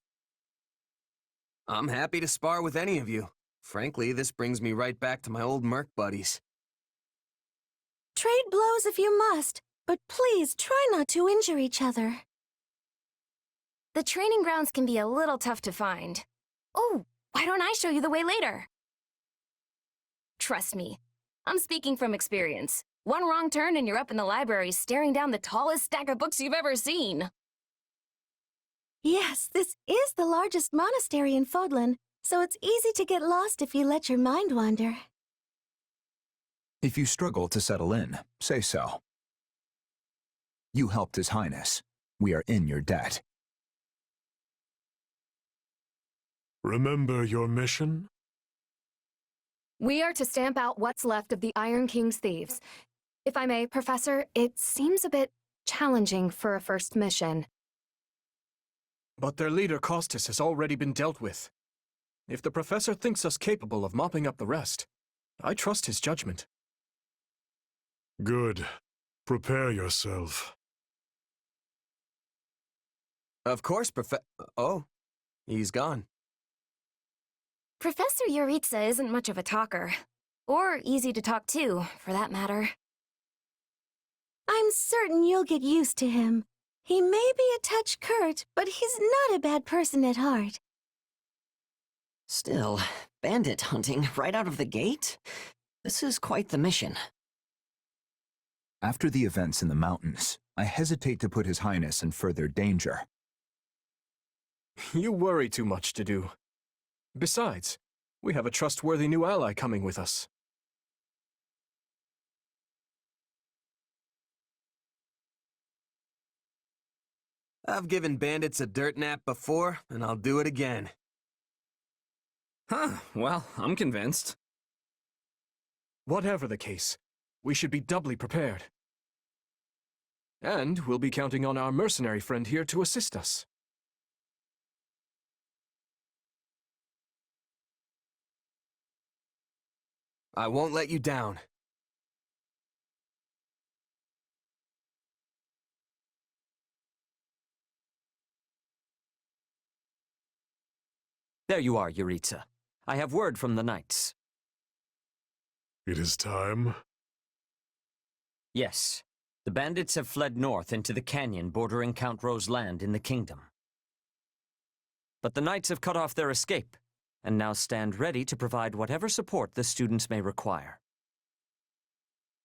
I'm happy to spar with any of you. Frankly, this brings me right back to my old merc buddies. Trade blows if you must, but please try not to injure each other. The training grounds can be a little tough to find. Oh, why don't I show you the way later? Trust me, I'm speaking from experience. One wrong turn and you're up in the library staring down the tallest stack of books you've ever seen. Yes, this is the largest monastery in Fodlan, so it's easy to get lost if you let your mind wander. If you struggle to settle in, say so. You helped His Highness. We are in your debt. Remember your mission? We are to stamp out what's left of the Iron King's thieves. If I may, Professor, it seems a bit challenging for a first mission. But their leader, Costas, has already been dealt with. If the Professor thinks us capable of mopping up the rest, I trust his judgment. Good. Prepare yourself. Of course, Oh, he's gone. Professor Yuritsa isn't much of a talker. Or easy to talk to, for that matter. I'm certain you'll get used to him. He may be a touch curt, but he's not a bad person at heart. Still, bandit hunting right out of the gate? This is quite the mission. After the events in the mountains, I hesitate to put His Highness in further danger. You worry too much to do. Besides, we have a trustworthy new ally coming with us. I've given bandits a dirt nap before, and I'll do it again. Huh, well, I'm convinced. Whatever the case, we should be doubly prepared. And we'll be counting on our mercenary friend here to assist us. I won't let you down. There you are, Yuritsa. I have word from the knights. It is time. Yes. The bandits have fled north into the canyon bordering Count Ro's land in the kingdom. but the Knights have cut off their escape, and now stand ready to provide whatever support the students may require.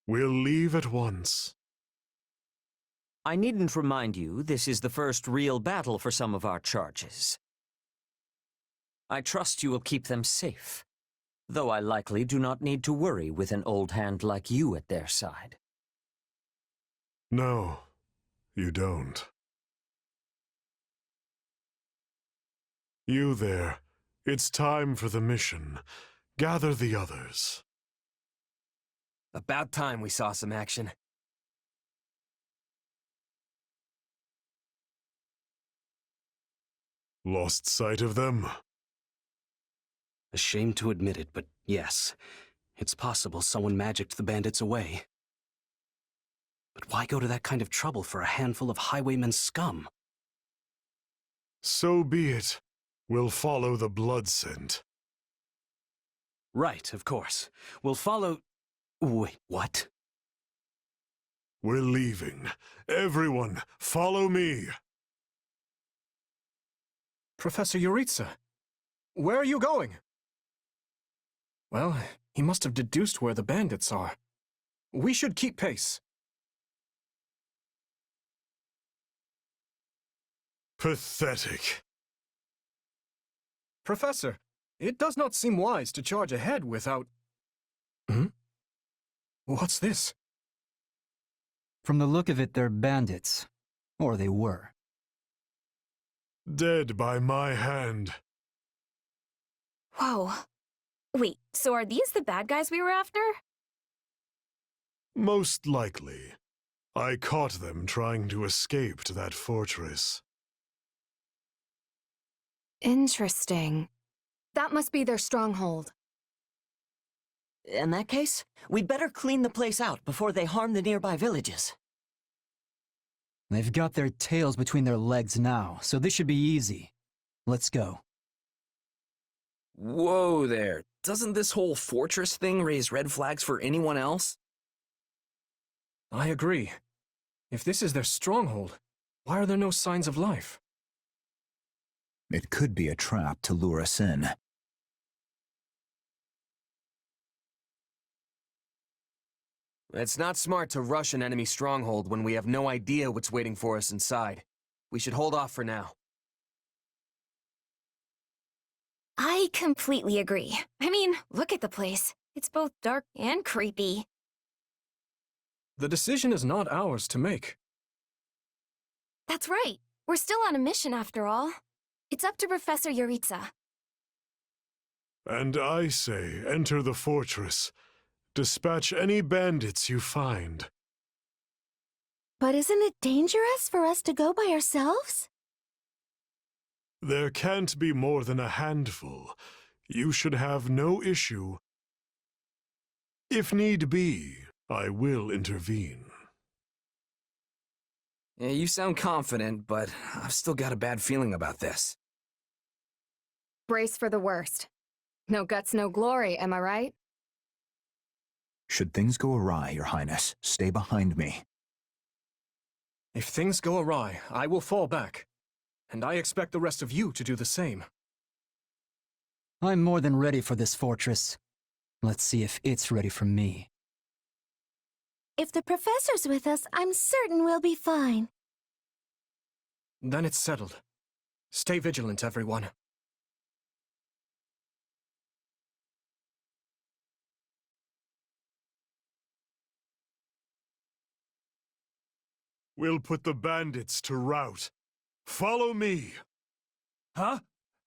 We'll leave at once. I needn't remind you, this is the first real battle for some of our charges. I trust you will keep them safe, though I likely do not need to worry with an old hand like you at their side. No, you don't. You there. It's time for the mission. Gather the others. About time we saw some action. Lost sight of them? Ashamed to admit it, but yes. It's possible someone magicked the bandits away. But why go to that kind of trouble for a handful of highwaymen scum? So be it. We'll follow the blood scent. Right, of course. We'll follow... Wait, what? We're leaving. Everyone, follow me. Professor Yuritsa, where are you going? Well, he must have deduced where the bandits are. We should keep pace. Pathetic. Professor, it does not seem wise to charge ahead without... What's this? From the look of it, they're bandits. Or they were. Dead by my hand. Whoa. Wait, so are these the bad guys we were after? Most likely. I caught them trying to escape to that fortress. Interesting. That must be their stronghold. In that case, we'd better clean the place out before they harm the nearby villages. They've got their tails between their legs now, so this should be easy. Let's go. Whoa there. Doesn't this whole fortress thing raise red flags for anyone else? I agree. If this is their stronghold, why are there no signs of life? It could be a trap to lure us in. It's not smart to rush an enemy stronghold when we have no idea what's waiting for us inside. We should hold off for now. I completely agree. I mean, look at the place. It's both dark and creepy. The decision is not ours to make. That's right. We're still on a mission after all. It's up to Professor Yuritsa. And I say, enter the fortress. Dispatch any bandits you find. But isn't it dangerous for us to go by ourselves? There can't be more than a handful. You should have no issue. If need be, I will intervene. Yeah, you sound confident, but I've still got a bad feeling about this. Brace for the worst. No guts, no glory, am I right? Should things go awry, Your Highness, stay behind me. If things go awry, I will fall back. And I expect the rest of you to do the same. I'm more than ready for this fortress. Let's see if it's ready for me. If the professor's with us, I'm certain we'll be fine. Then it's settled. Stay vigilant, everyone. We'll put the bandits to rout. Follow me. Huh?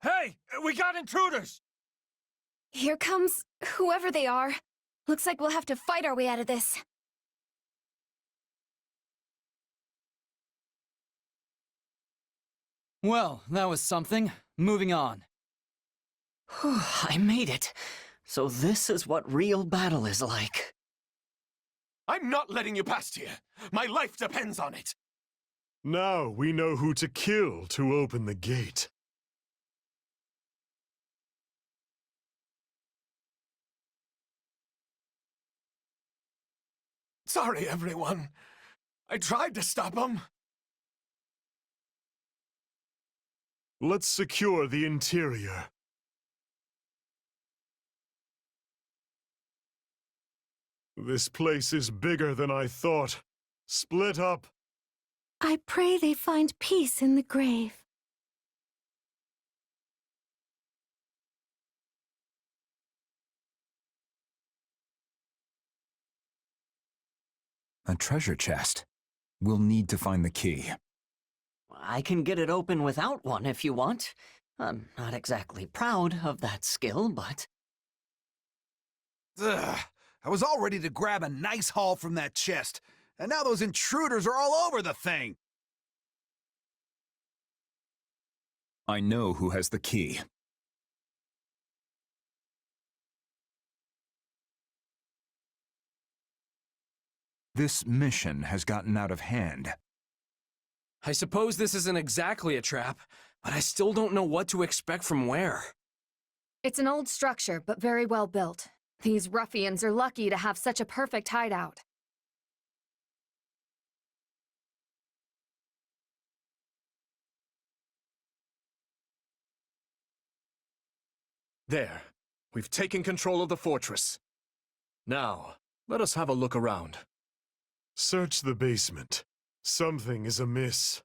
Hey, we got intruders! Here comes whoever they are. Looks like we'll have to fight our way out of this. Well, that was something. Moving on. I made it. So this is what real battle is like. I'm not letting you past here. My life depends on it. Now we know who to kill to open the gate. Sorry, everyone. I tried to stop them. Let's secure the interior. This place is bigger than I thought. Split up. I pray they find peace in the grave. A treasure chest. We'll need to find the key. I can get it open without one if you want. I'm not exactly proud of that skill, but... Ugh, I was all ready to grab a nice haul from that chest, and now those intruders are all over the thing! I know who has the key. This mission has gotten out of hand. I suppose this isn't exactly a trap, but I still don't know what to expect from where. It's an old structure, but very well built. These ruffians are lucky to have such a perfect hideout. There. We've taken control of the fortress. Now, let us have a look around. Search the basement. Something is amiss.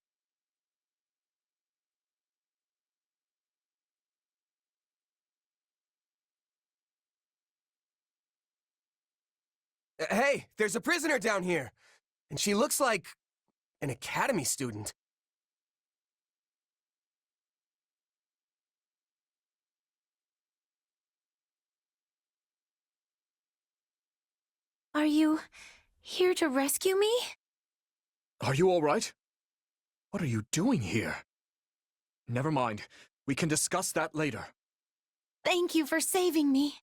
Hey, there's a prisoner down here. And she looks like an academy student. Are you here to rescue me? Are you all right? What are you doing here? Never mind. We can discuss that later. Thank you for saving me.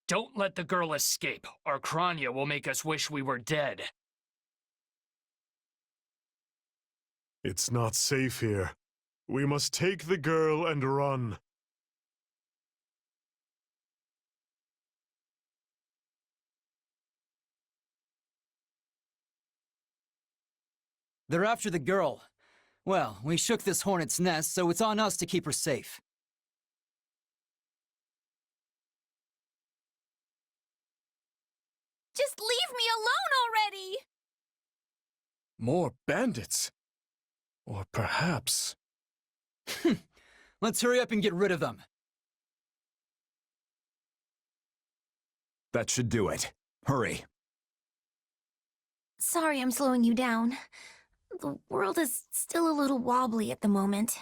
Don't let the girl escape, or Kranya will make us wish we were dead. It's not safe here. We must take the girl and run. They're after the girl. Well, we shook this hornet's nest, so it's on us to keep her safe. Just leave me alone already! More bandits? Or perhaps... Let's hurry up and get rid of them. That should do it. Hurry. Sorry I'm slowing you down. The world is still a little wobbly at the moment.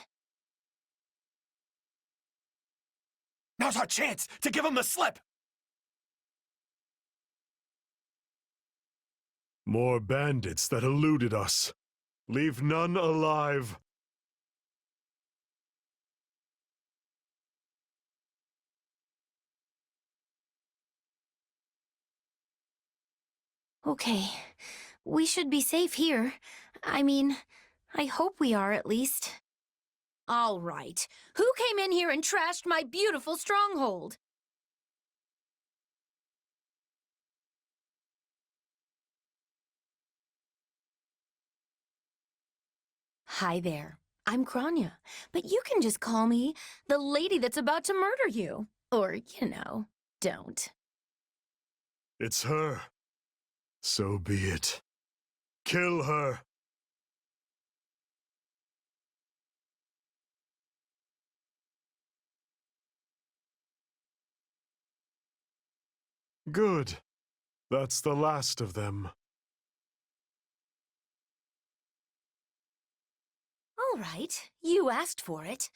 Now's our chance to give him the slip! More bandits that eluded us. Leave none alive. Okay, we should be safe here. I mean, I hope we are at least. All right. Who came in here and trashed my beautiful stronghold? Hi there. I'm Kranya, but you can just call me the lady that's about to murder you. Or, don't. It's her. So be it. Kill her. Good. That's the last of them. All right, you asked for it.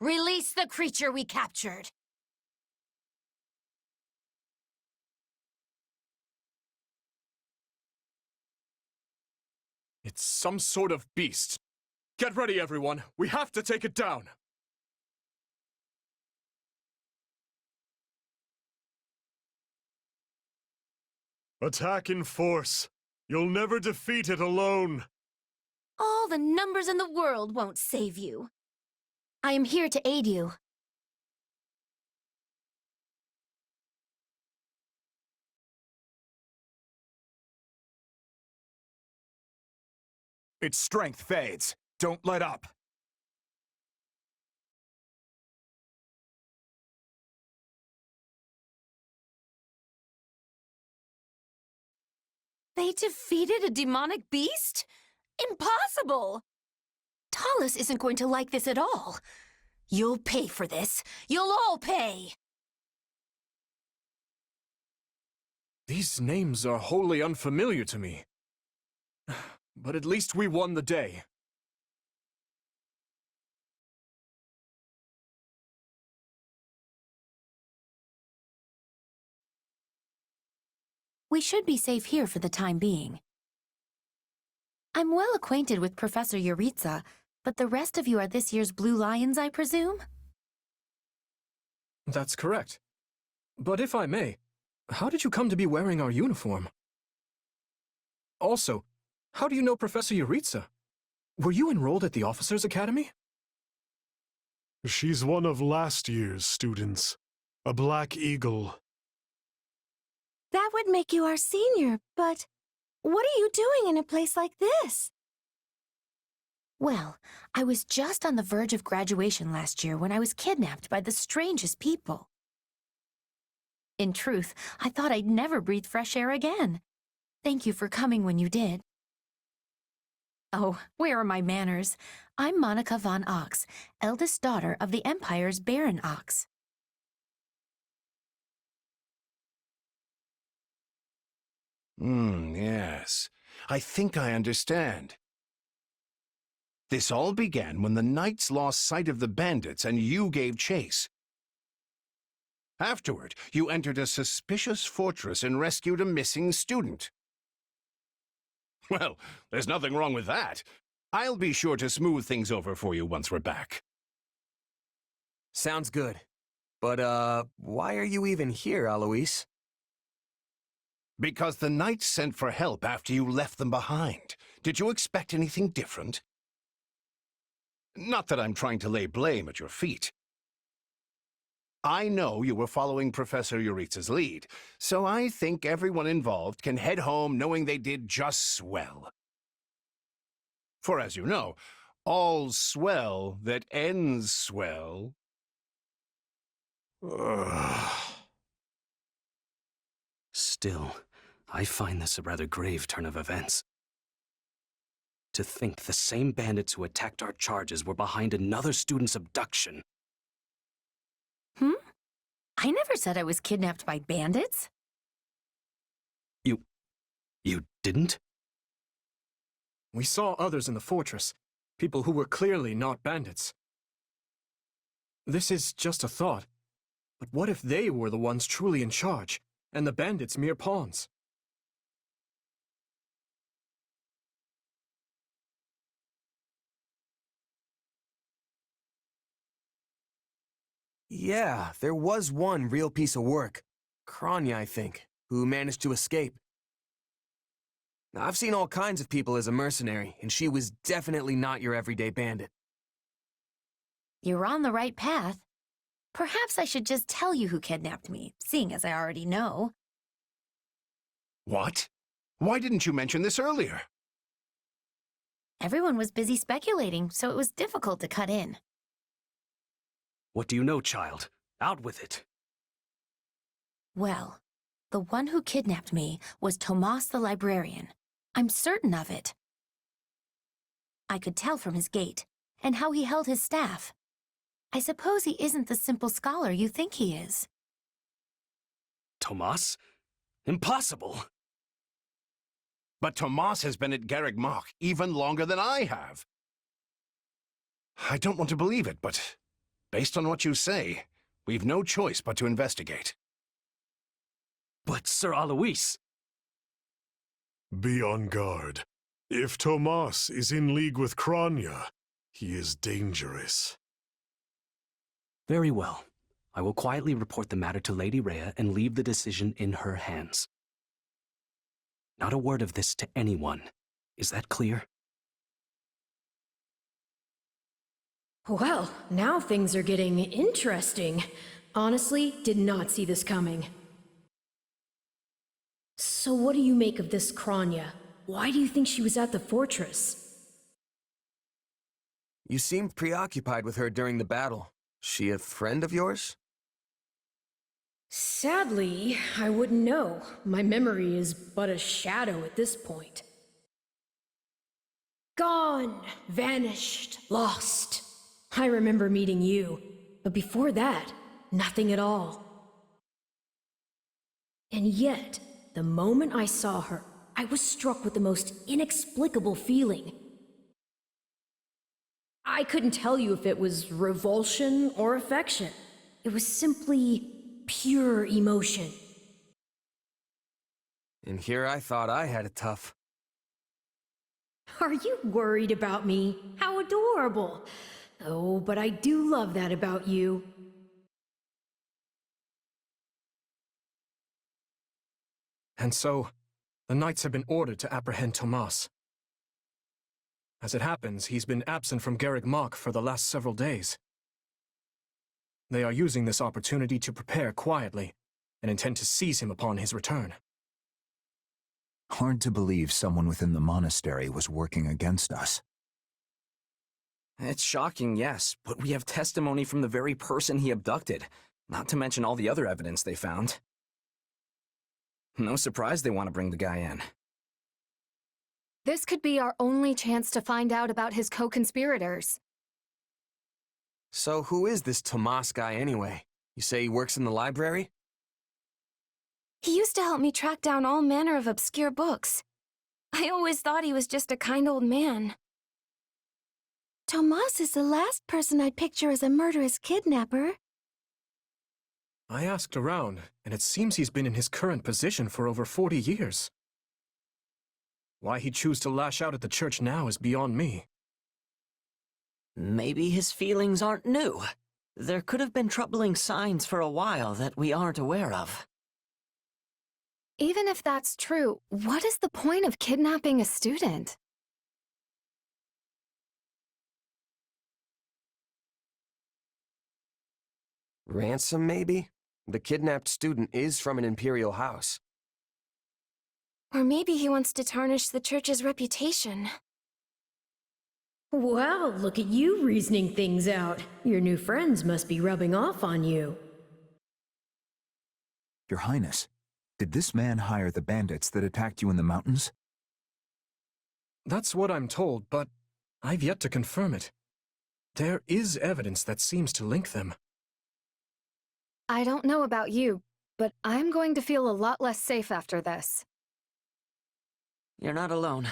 Release the creature we captured. It's some sort of beast. Get ready, everyone. We have to take it down. Attack in force. You'll never defeat it alone. All the numbers in the world won't save you. I am here to aid you. Its strength fades. Don't let up. They defeated a demonic beast? Impossible! Talus isn't going to like this at all. You'll pay for this. You'll all pay! These names are wholly unfamiliar to me. But at least we won the day. We should be safe here for the time being. I'm well acquainted with Professor Yuritsa, but the rest of you are this year's Blue Lions, I presume? That's correct. But if I may, how did you come to be wearing our uniform? Also, how do you know Professor Yuritsa? Were you enrolled at the Officers' Academy? She's one of last year's students. A Black Eagle. That would make you our senior, but what are you doing in a place like this? Well, I was just on the verge of graduation last year when I was kidnapped by the strangest people. In truth, I thought I'd never breathe fresh air again. Thank you for coming when you did. Oh, where are my manners? I'm Monica von Ox, eldest daughter of the Empire's Baron Ox. Yes. I think I understand. This all began when the knights lost sight of the bandits and you gave chase. Afterward, you entered a suspicious fortress and rescued a missing student. Well, there's nothing wrong with that. I'll be sure to smooth things over for you once we're back. Sounds good. But, why are you even here, Alois? Because the knights sent for help after you left them behind. Did you expect anything different? Not that I'm trying to lay blame at your feet. I know you were following Professor Yuritsa's lead, so I think everyone involved can head home knowing they did just swell. For as you know, all's swell that ends swell. Still, I find this a rather grave turn of events. To think the same bandits who attacked our charges were behind another student's abduction. I never said I was kidnapped by bandits. You didn't? We saw others in the fortress, people who were clearly not bandits. This is just a thought, but what if they were the ones truly in charge, and the bandits mere pawns? Yeah, there was one real piece of work. Kranya, I think, who managed to escape. Now, I've seen all kinds of people as a mercenary, and she was definitely not your everyday bandit. You're on the right path. Perhaps I should just tell you who kidnapped me, seeing as I already know. What? Why didn't you mention this earlier? Everyone was busy speculating, so it was difficult to cut in. What do you know, child? Out with it. Well, the one who kidnapped me was Tomas the librarian. I'm certain of it. I could tell from his gait, and how he held his staff. I suppose he isn't the simple scholar you think he is. Tomas? Impossible! But Tomas has been at Garreg Mach even longer than I have. I don't want to believe it, but based on what you say, we've no choice but to investigate. But Sir Alois... Be on guard. If Tomas is in league with Kranya, he is dangerous. Very well. I will quietly report the matter to Lady Rhea and leave the decision in her hands. Not a word of this to anyone. Is that clear? Well, now things are getting interesting. Honestly, did not see this coming. So what do you make of this Kranya? Why do you think she was at the fortress? You seemed preoccupied with her during the battle. She a friend of yours? Sadly, I wouldn't know. My memory is but a shadow at this point. Gone, vanished, lost. I remember meeting you, but before that, nothing at all. And yet, the moment I saw her, I was struck with the most inexplicable feeling. I couldn't tell you if it was revulsion or affection. It was simply pure emotion. And here I thought I had it tough. Are you worried about me? How adorable! Oh, but I do love that about you. And so, the knights have been ordered to apprehend Tomas. As it happens, he's been absent from Garreg Mach for the last several days. They are using this opportunity to prepare quietly, and intend to seize him upon his return. Hard to believe someone within the monastery was working against us. It's shocking, yes, but we have testimony from the very person he abducted, not to mention all the other evidence they found. No surprise they want to bring the guy in. This could be our only chance to find out about his co-conspirators. So who is this Tomas guy anyway? You say he works in the library? He used to help me track down all manner of obscure books. I always thought he was just a kind old man. Tomas is the last person I'd picture as a murderous kidnapper. I asked around, and it seems he's been in his current position for over 40 years. Why he'd choose to lash out at the church now is beyond me. Maybe his feelings aren't new. There could have been troubling signs for a while that we aren't aware of. Even if that's true, what is the point of kidnapping a student? Ransom, maybe? The kidnapped student is from an imperial house. Or maybe he wants to tarnish the church's reputation. Wow, look at you reasoning things out. Your new friends must be rubbing off on you. Your Highness, did this man hire the bandits that attacked you in the mountains? That's what I'm told, but I've yet to confirm it. There is evidence that seems to link them. I don't know about you, but I'm going to feel a lot less safe after this. You're not alone.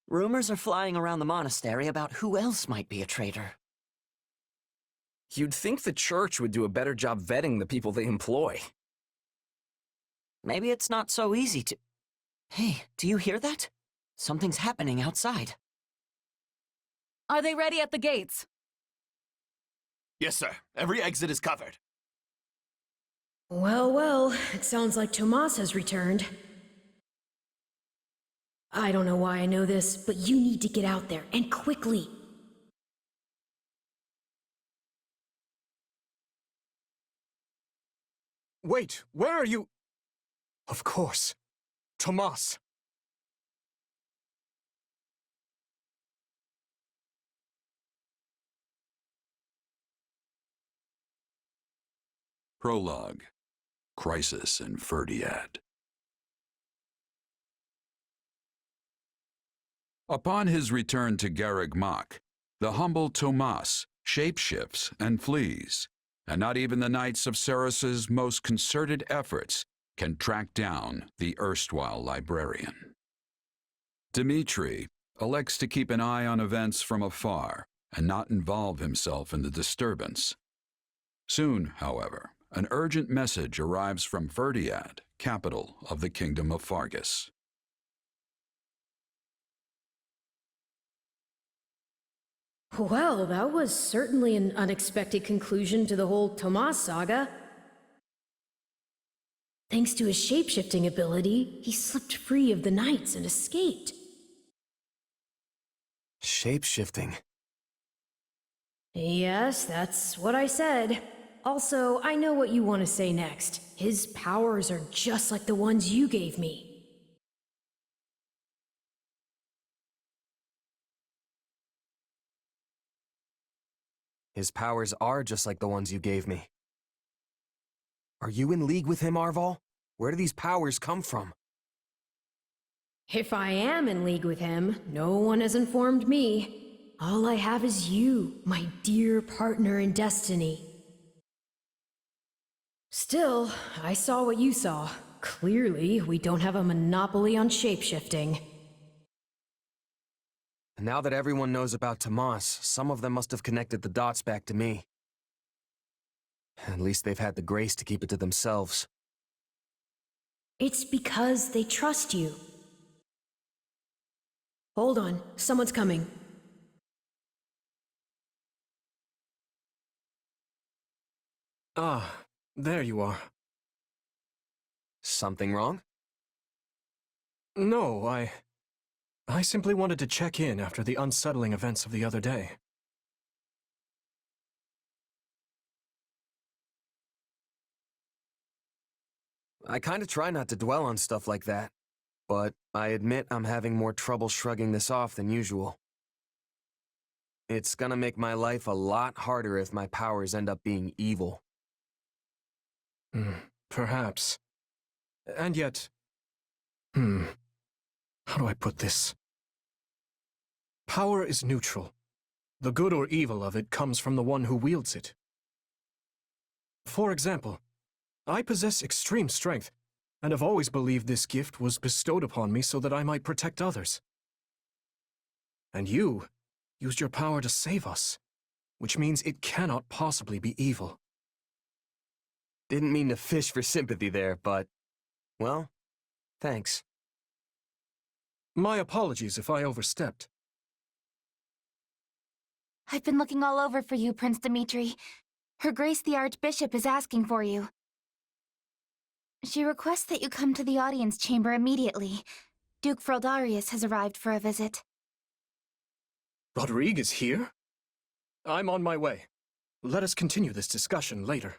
Rumors are flying around the monastery about who else might be a traitor. You'd think the church would do a better job vetting the people they employ. Maybe it's not so easy to... Hey, do you hear that? Something's happening outside. Are they ready at the gates? Yes, sir. Every exit is covered. Well, well, it sounds like Tomas has returned. I don't know why I know this, but you need to get out there, and quickly. Wait, where are you? Of course. Tomas. Prologue. Crisis in Ferdiad. Upon his return to Garreg Mach, the humble Tomas shapeshifts and flees, and not even the Knights of Ceros's most concerted efforts can track down the erstwhile librarian. Dmitri elects to keep an eye on events from afar and not involve himself in the disturbance. Soon, however, an urgent message arrives from Ferdiad, capital of the Kingdom of Fargus. Well, that was certainly an unexpected conclusion to the whole Tomas saga. Thanks to his shapeshifting ability, he slipped free of the knights and escaped. Shapeshifting. Yes, that's what I said. Also, I know what you want to say next. His powers are just like the ones you gave me. His powers are just like the ones you gave me. Are you in league with him, Arval? Where do these powers come from? If I am in league with him, no one has informed me. All I have is you, my dear partner in destiny. Still, I saw what you saw. Clearly, we don't have a monopoly on shapeshifting. Now that everyone knows about Tomas, some of them must have connected the dots back to me. At least they've had the grace to keep it to themselves. It's because they trust you. Hold on, someone's coming. Ah, there you are. Something wrong? No, I simply wanted to check in after the unsettling events of the other day. I kinda try not to dwell on stuff like that, but I admit I'm having more trouble shrugging this off than usual. It's gonna make my life a lot harder if my powers end up being evil. Perhaps. And yet... How do I put this? Power is neutral. The good or evil of it comes from the one who wields it. For example, I possess extreme strength, and have always believed this gift was bestowed upon me so that I might protect others. And you used your power to save us, which means it cannot possibly be evil. Didn't mean to fish for sympathy there, but... well, thanks. My apologies if I overstepped. I've been looking all over for you, Prince Dimitri. Her Grace the Archbishop is asking for you. She requests that you come to the audience chamber immediately. Duke Fraldarius has arrived for a visit. Rodrigue is here? I'm on my way. Let us continue this discussion later.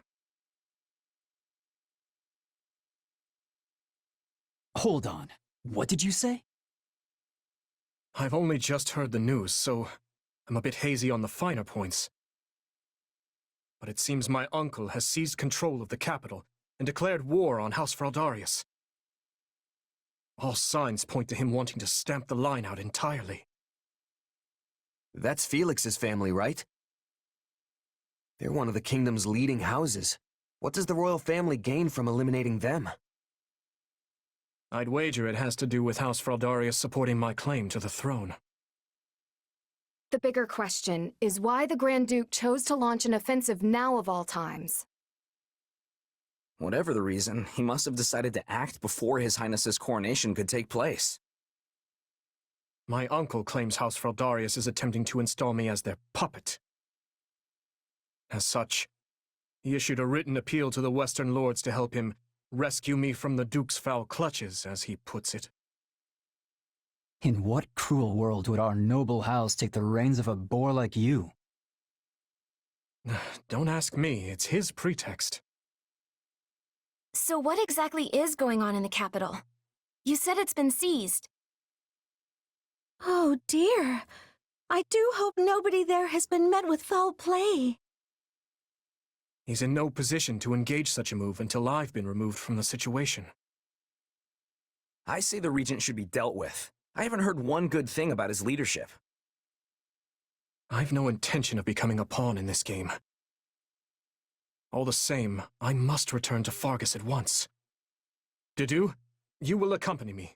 Hold on. What did you say? I've only just heard the news, so I'm a bit hazy on the finer points. But it seems my uncle has seized control of the capital and declared war on House Fraldarius. All signs point to him wanting to stamp the line out entirely. That's Felix's family, right? They're one of the kingdom's leading houses. What does the royal family gain from eliminating them? I'd wager it has to do with House Fraldarius supporting my claim to the throne. The bigger question is why the Grand Duke chose to launch an offensive now of all times. Whatever the reason, he must have decided to act before His Highness's coronation could take place. My uncle claims House Fraldarius is attempting to install me as their puppet. As such, he issued a written appeal to the Western Lords to help him rescue me from the Duke's foul clutches, as he puts it. In what cruel world would our noble house take the reins of a boor like you? Don't ask me, it's his pretext. So what exactly is going on in the capital? You said it's been seized. Oh dear. I do hope nobody there has been met with foul play. He's in no position to engage such a move until I've been removed from the situation. I say the Regent should be dealt with. I haven't heard one good thing about his leadership. I've no intention of becoming a pawn in this game. All the same, I must return to Fargus at once. Dedu, you will accompany me.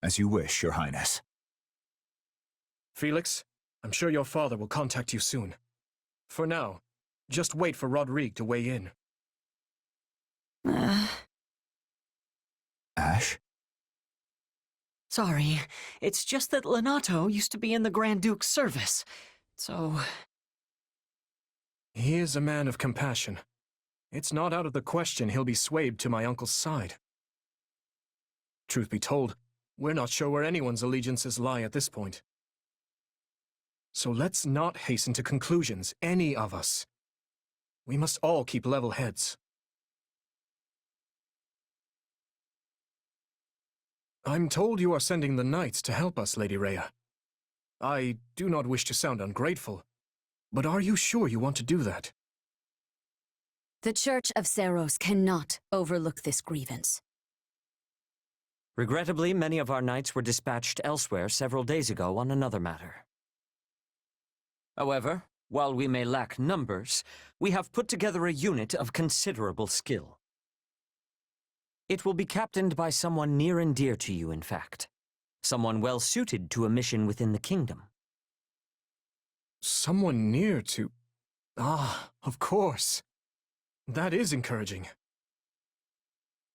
As you wish, Your Highness. Felix, I'm sure your father will contact you soon. For now, just wait for Rodrigue to weigh in. Ash? Sorry, it's just that Lenato used to be in the Grand Duke's service, so... He is a man of compassion. It's not out of the question he'll be swayed to my uncle's side. Truth be told, we're not sure where anyone's allegiances lie at this point. So let's not hasten to conclusions, any of us. We must all keep level heads. I'm told you are sending the knights to help us, Lady Rhea. I do not wish to sound ungrateful, but are you sure you want to do that? The Church of Seiros cannot overlook this grievance. Regrettably, many of our knights were dispatched elsewhere several days ago on another matter. However, while we may lack numbers, we have put together a unit of considerable skill. It will be captained by someone near and dear to you, in fact. Someone well suited to a mission within the kingdom. Someone near to... Ah, of course. That is encouraging.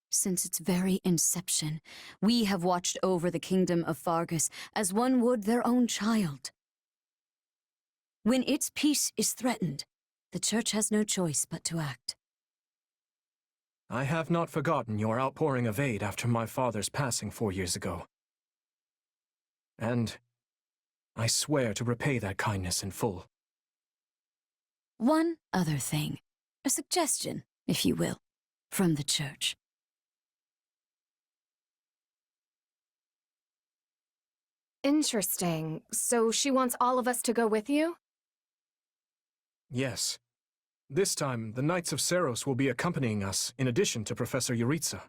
Since its very inception, we have watched over the kingdom of Fargus as one would their own child. When its peace is threatened, the Church has no choice but to act. I have not forgotten your outpouring of aid after my father's passing 4 years ago. And I swear to repay that kindness in full. One other thing, a suggestion, if you will, from the Church. Interesting. So she wants all of us to go with you? Yes. This time, the Knights of Seiros will be accompanying us, in addition to Professor Yuritsa.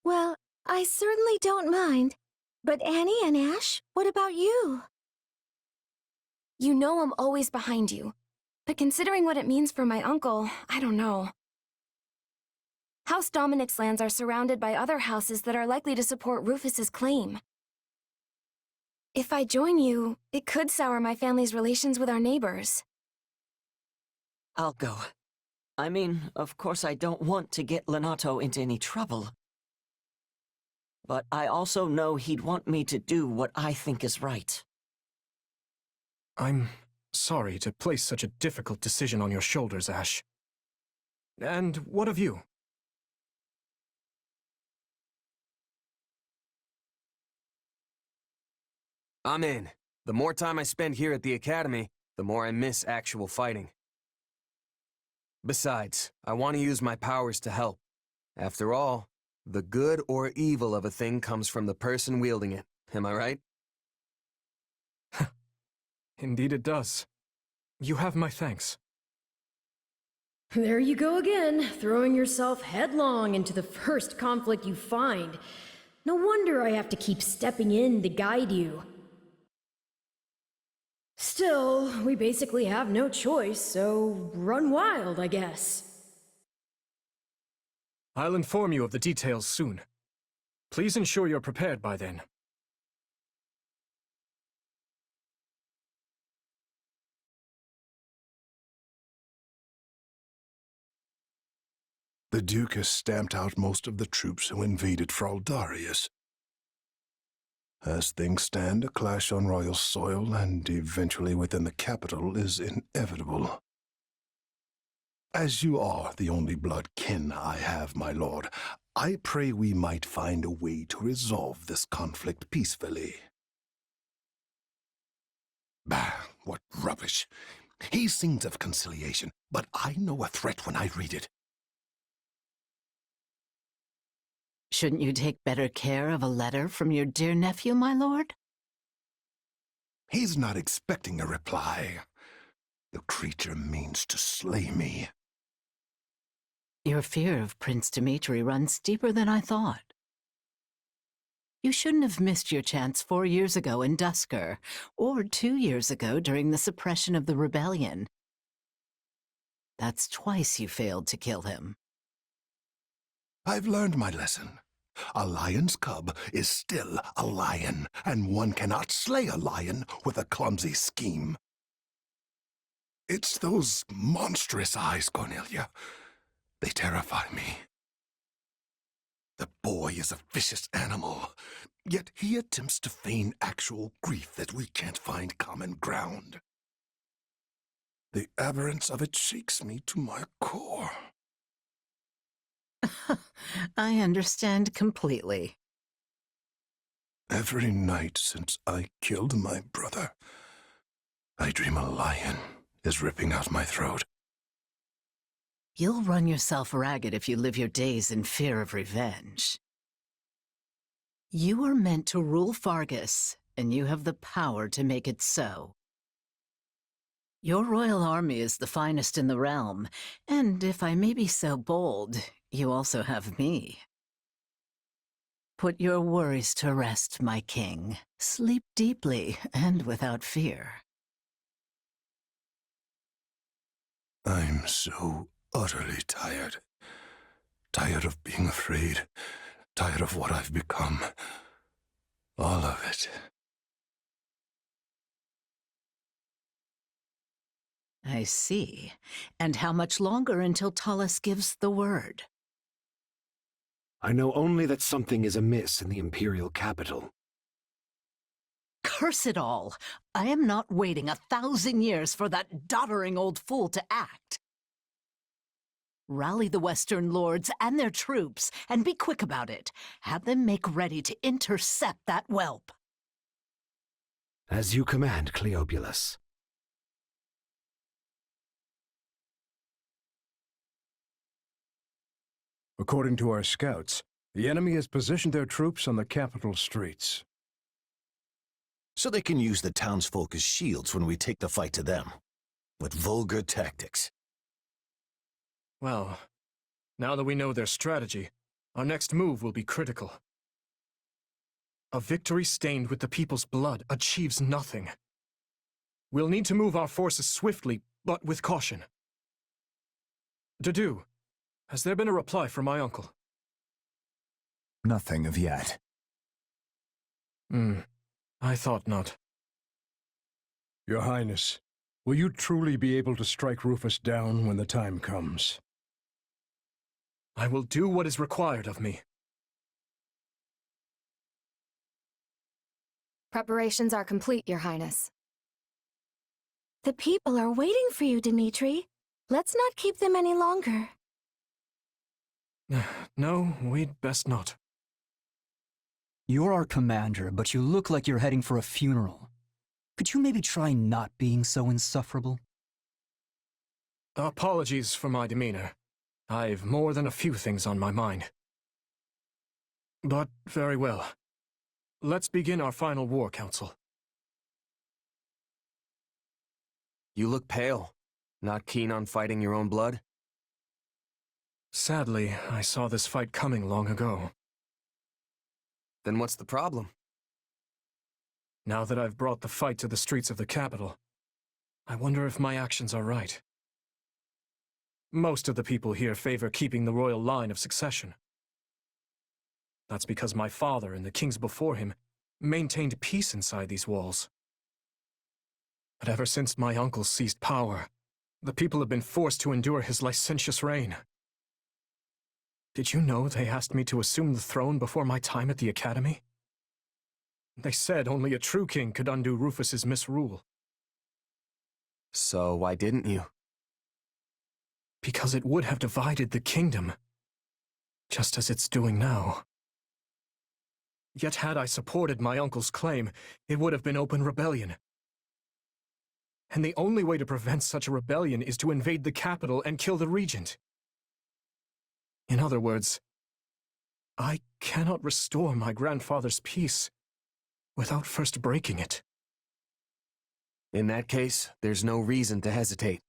Well, I certainly don't mind. But Annie and Ash, what about you? You know I'm always behind you. But considering what it means for my uncle, I don't know. House Dominic's lands are surrounded by other houses that are likely to support Rufus's claim. If I join you, it could sour my family's relations with our neighbors. I'll go. I mean, of course I don't want to get Lenato into any trouble. But I also know he'd want me to do what I think is right. I'm sorry to place such a difficult decision on your shoulders, Ash. And what of you? I'm in. The more time I spend here at the Academy, the more I miss actual fighting. Besides, I want to use my powers to help. After all, the good or evil of a thing comes from the person wielding it. Am I right? Indeed it does. You have my thanks. There you go again, throwing yourself headlong into the first conflict you find. No wonder I have to keep stepping in to guide you. Still, we basically have no choice, so run wild, I guess. I'll inform you of the details soon. Please ensure you're prepared by then. The Duke has stamped out most of the troops who invaded Fraldarius. As things stand, a clash on royal soil and eventually within the capital is inevitable. As you are the only blood kin I have, my lord, I pray we might find a way to resolve this conflict peacefully. Bah, what rubbish. He sings of conciliation, but I know a threat when I read it. Shouldn't you take better care of a letter from your dear nephew, my lord? He's not expecting a reply. The creature means to slay me. Your fear of Prince Dimitri runs deeper than I thought. You shouldn't have missed your chance 4 years ago in Dusker, or 2 years ago during the suppression of the rebellion. That's twice you failed to kill him. I've learned my lesson. A lion's cub is still a lion, and one cannot slay a lion with a clumsy scheme. It's those monstrous eyes, Cornelia. They terrify me. The boy is a vicious animal, yet he attempts to feign actual grief that we can't find common ground. The aberrance of it shakes me to my core. I understand completely. Every night since I killed my brother, I dream a lion is ripping out my throat. You'll run yourself ragged if you live your days in fear of revenge. You were meant to rule Fargus, and you have the power to make it so. Your royal army is the finest in the realm, and if I may be so bold, you also have me. Put your worries to rest, my king. Sleep deeply and without fear. I'm so utterly tired. Tired of being afraid. Tired of what I've become. All of it. I see. And how much longer until Tullus gives the word? I know only that something is amiss in the Imperial capital. Curse it all! I am not waiting 1,000 years for that doddering old fool to act. Rally the Western lords and their troops, and be quick about it. Have them make ready to intercept that whelp. As you command, Cleobulus. According to our scouts, the enemy has positioned their troops on the capital streets. So they can use the townsfolk as shields when we take the fight to them. With vulgar tactics. Well, now that we know their strategy, our next move will be critical. A victory stained with the people's blood achieves nothing. We'll need to move our forces swiftly, but with caution. Dedu, has there been a reply from my uncle? Nothing of yet. I thought not. Your Highness, will you truly be able to strike Rufus down when the time comes? I will do what is required of me. Preparations are complete, Your Highness. The people are waiting for you, Dimitri. Let's not keep them any longer. No, we'd best not. You're our commander, but you look like you're heading for a funeral. Could you maybe try not being so insufferable? Apologies for my demeanor. I've more than a few things on my mind. But very well. Let's begin our final war council. You look pale. Not keen on fighting your own blood? Sadly, I saw this fight coming long ago. Then what's the problem? Now that I've brought the fight to the streets of the capital, I wonder if my actions are right. Most of the people here favor keeping the royal line of succession. That's because my father and the kings before him maintained peace inside these walls. But ever since my uncle seized power, the people have been forced to endure his licentious reign. Did you know they asked me to assume the throne before my time at the academy? They said only a true king could undo Rufus's misrule. So why didn't you? Because it would have divided the kingdom, just as it's doing now. Yet had I supported my uncle's claim, it would have been open rebellion. And the only way to prevent such a rebellion is to invade the capital and kill the regent. In other words, I cannot restore my grandfather's peace without first breaking it. In that case, there's no reason to hesitate.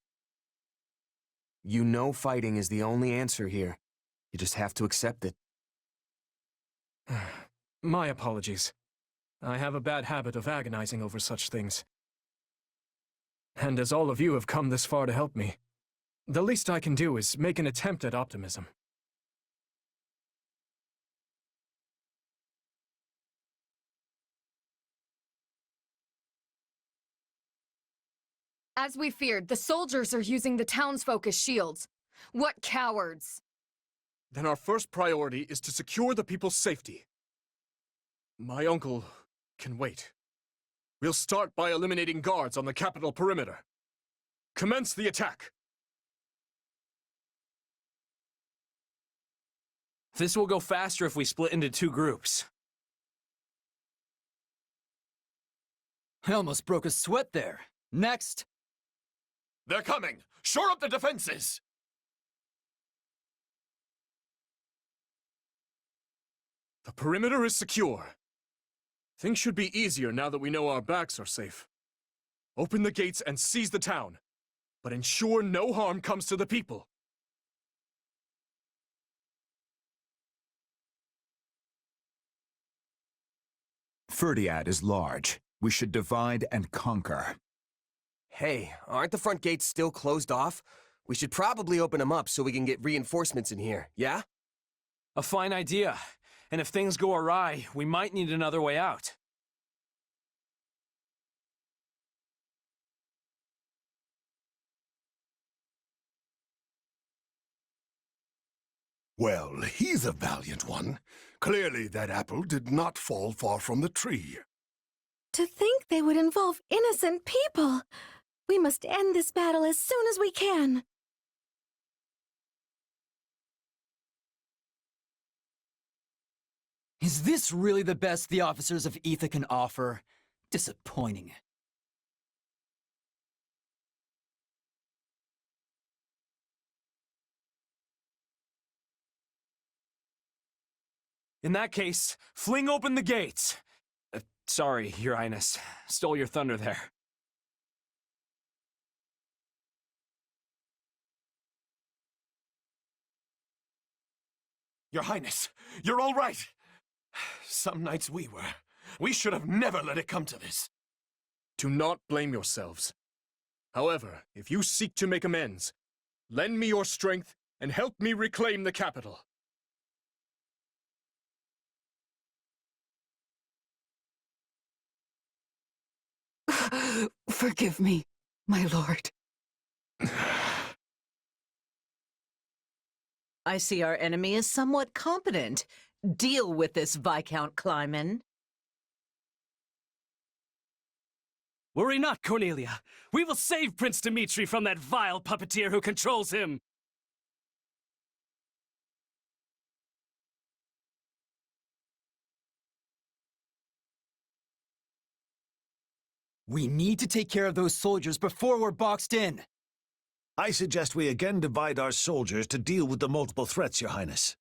You know fighting is the only answer here. You just have to accept it. My apologies. I have a bad habit of agonizing over such things. And as all of you have come this far to help me, the least I can do is make an attempt at optimism. As we feared, the soldiers are using the townsfolk as shields. What cowards! Then our first priority is to secure the people's safety. My uncle can wait. We'll start by eliminating guards on the capital perimeter. Commence the attack! This will go faster if we split into 2 groups. I almost broke a sweat there. Next! They're coming! Shore up the defenses! The perimeter is secure. Things should be easier now that we know our backs are safe. Open the gates and seize the town. but ensure no harm comes to the people. Ferdiad is large. We should divide and conquer. Hey, aren't the front gates still closed off? We should probably open them up so we can get reinforcements in here, yeah? A fine idea. And if things go awry, we might need another way out. Well, he's a valiant one. Clearly that apple did not fall far from the tree. To think they would involve innocent people! We must end this battle as soon as we can. Is this really the best the officers of Etha can offer? Disappointing. In that case, fling open the gates! Sorry, Your Highness. Stole your thunder there. Your Highness, you're all right! Some nights we were. We should have never let it come to this. Do not blame yourselves. However, if you seek to make amends, lend me your strength and help me reclaim the capital. Forgive me, my lord. I see our enemy is somewhat competent. Deal with this, Viscount Kleiman. Worry not, Cornelia. We will save Prince Dimitri from that vile puppeteer who controls him. We need to take care of those soldiers before we're boxed in. I suggest we again divide our soldiers to deal with the multiple threats, Your Highness.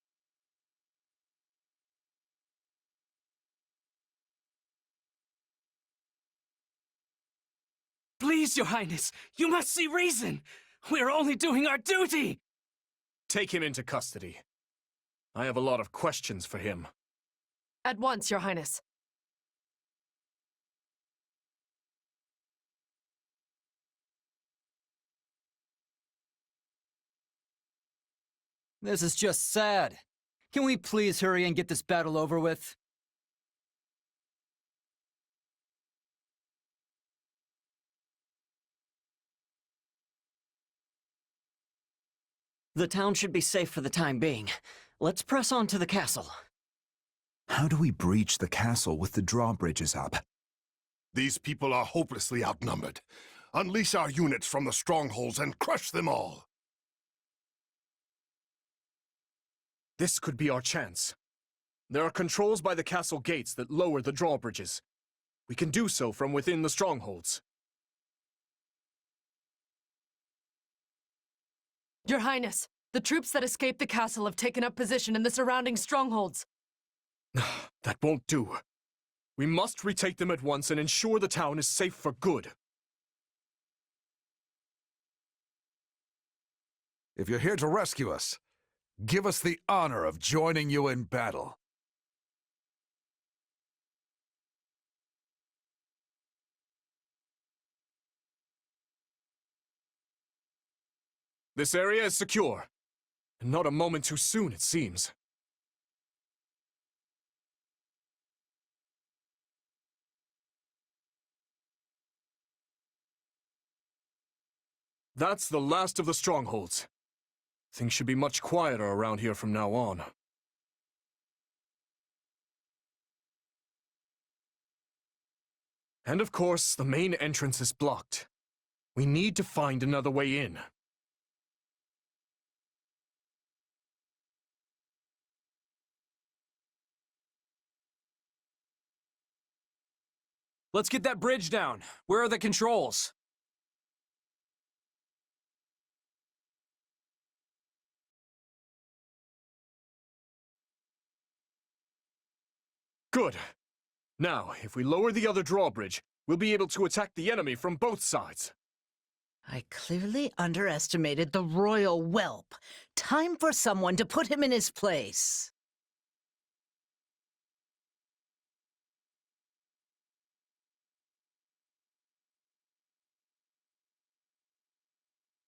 Please, Your Highness, you must see reason. We are only doing our duty. Take him into custody. I have a lot of questions for him. At once, Your Highness. This is just sad. Can we please hurry and get this battle over with? The town should be safe for the time being. Let's press on to the castle. How do we breach the castle with the drawbridges up? These people are hopelessly outnumbered. Unleash our units from the strongholds and crush them all. This could be our chance. There are controls by the castle gates that lower the drawbridges. We can do so from within the strongholds. Your Highness, the troops that escaped the castle have taken up position in the surrounding strongholds. That won't do. We must retake them at once and ensure the town is safe for good. If you're here to rescue us, give us the honor of joining you in battle. This area is secure. And not a moment too soon, it seems. That's the last of the strongholds. Things should be much quieter around here from now on. And of course, the main entrance is blocked. We need to find another way in. Let's get that bridge down. Where are the controls? Good. Now, if we lower the other drawbridge, we'll be able to attack the enemy from both sides. I clearly underestimated the royal whelp. Time for someone to put him in his place.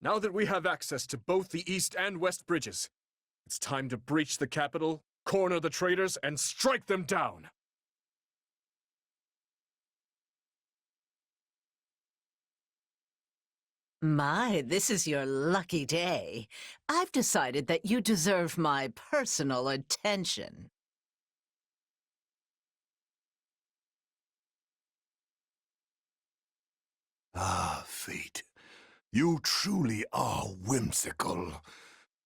Now that we have access to both the east and west bridges, it's time to breach the capital, corner the traitors, and strike them down. My, this is your lucky day. I've decided that you deserve my personal attention. Ah, fate. You truly are whimsical.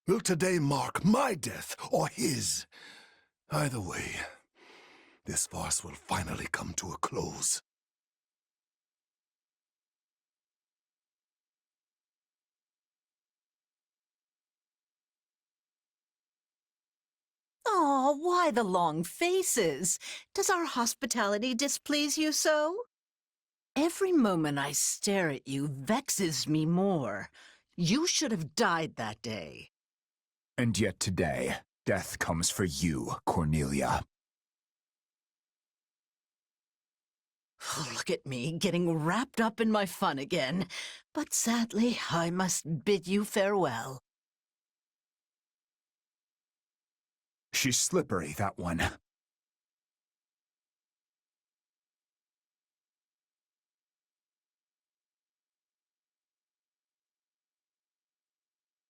Will today mark my death or his? Either way, this farce will finally come to a close. Oh, why the long faces? Does our hospitality displease you so? Every moment I stare at you vexes me more. You should have died that day. And yet today, death comes for you, Cornelia. Look at me, getting wrapped up in my fun again. But sadly, I must bid you farewell. She's slippery, that one.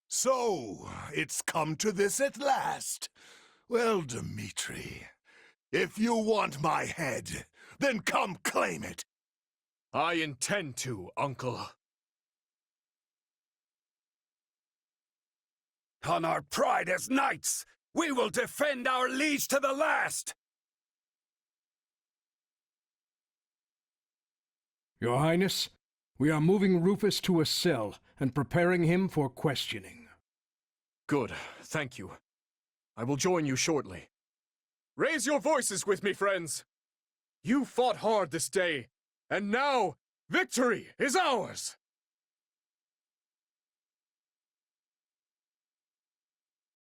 So, it's come to this at last. Well, Dmitri, if you want my head, then come claim it. I intend to, Uncle. On our pride as knights, we will defend our liege to the last! Your Highness, we are moving Rufus to a cell and preparing him for questioning. Good, thank you. I will join you shortly. Raise your voices with me, friends! You fought hard this day, and now victory is ours!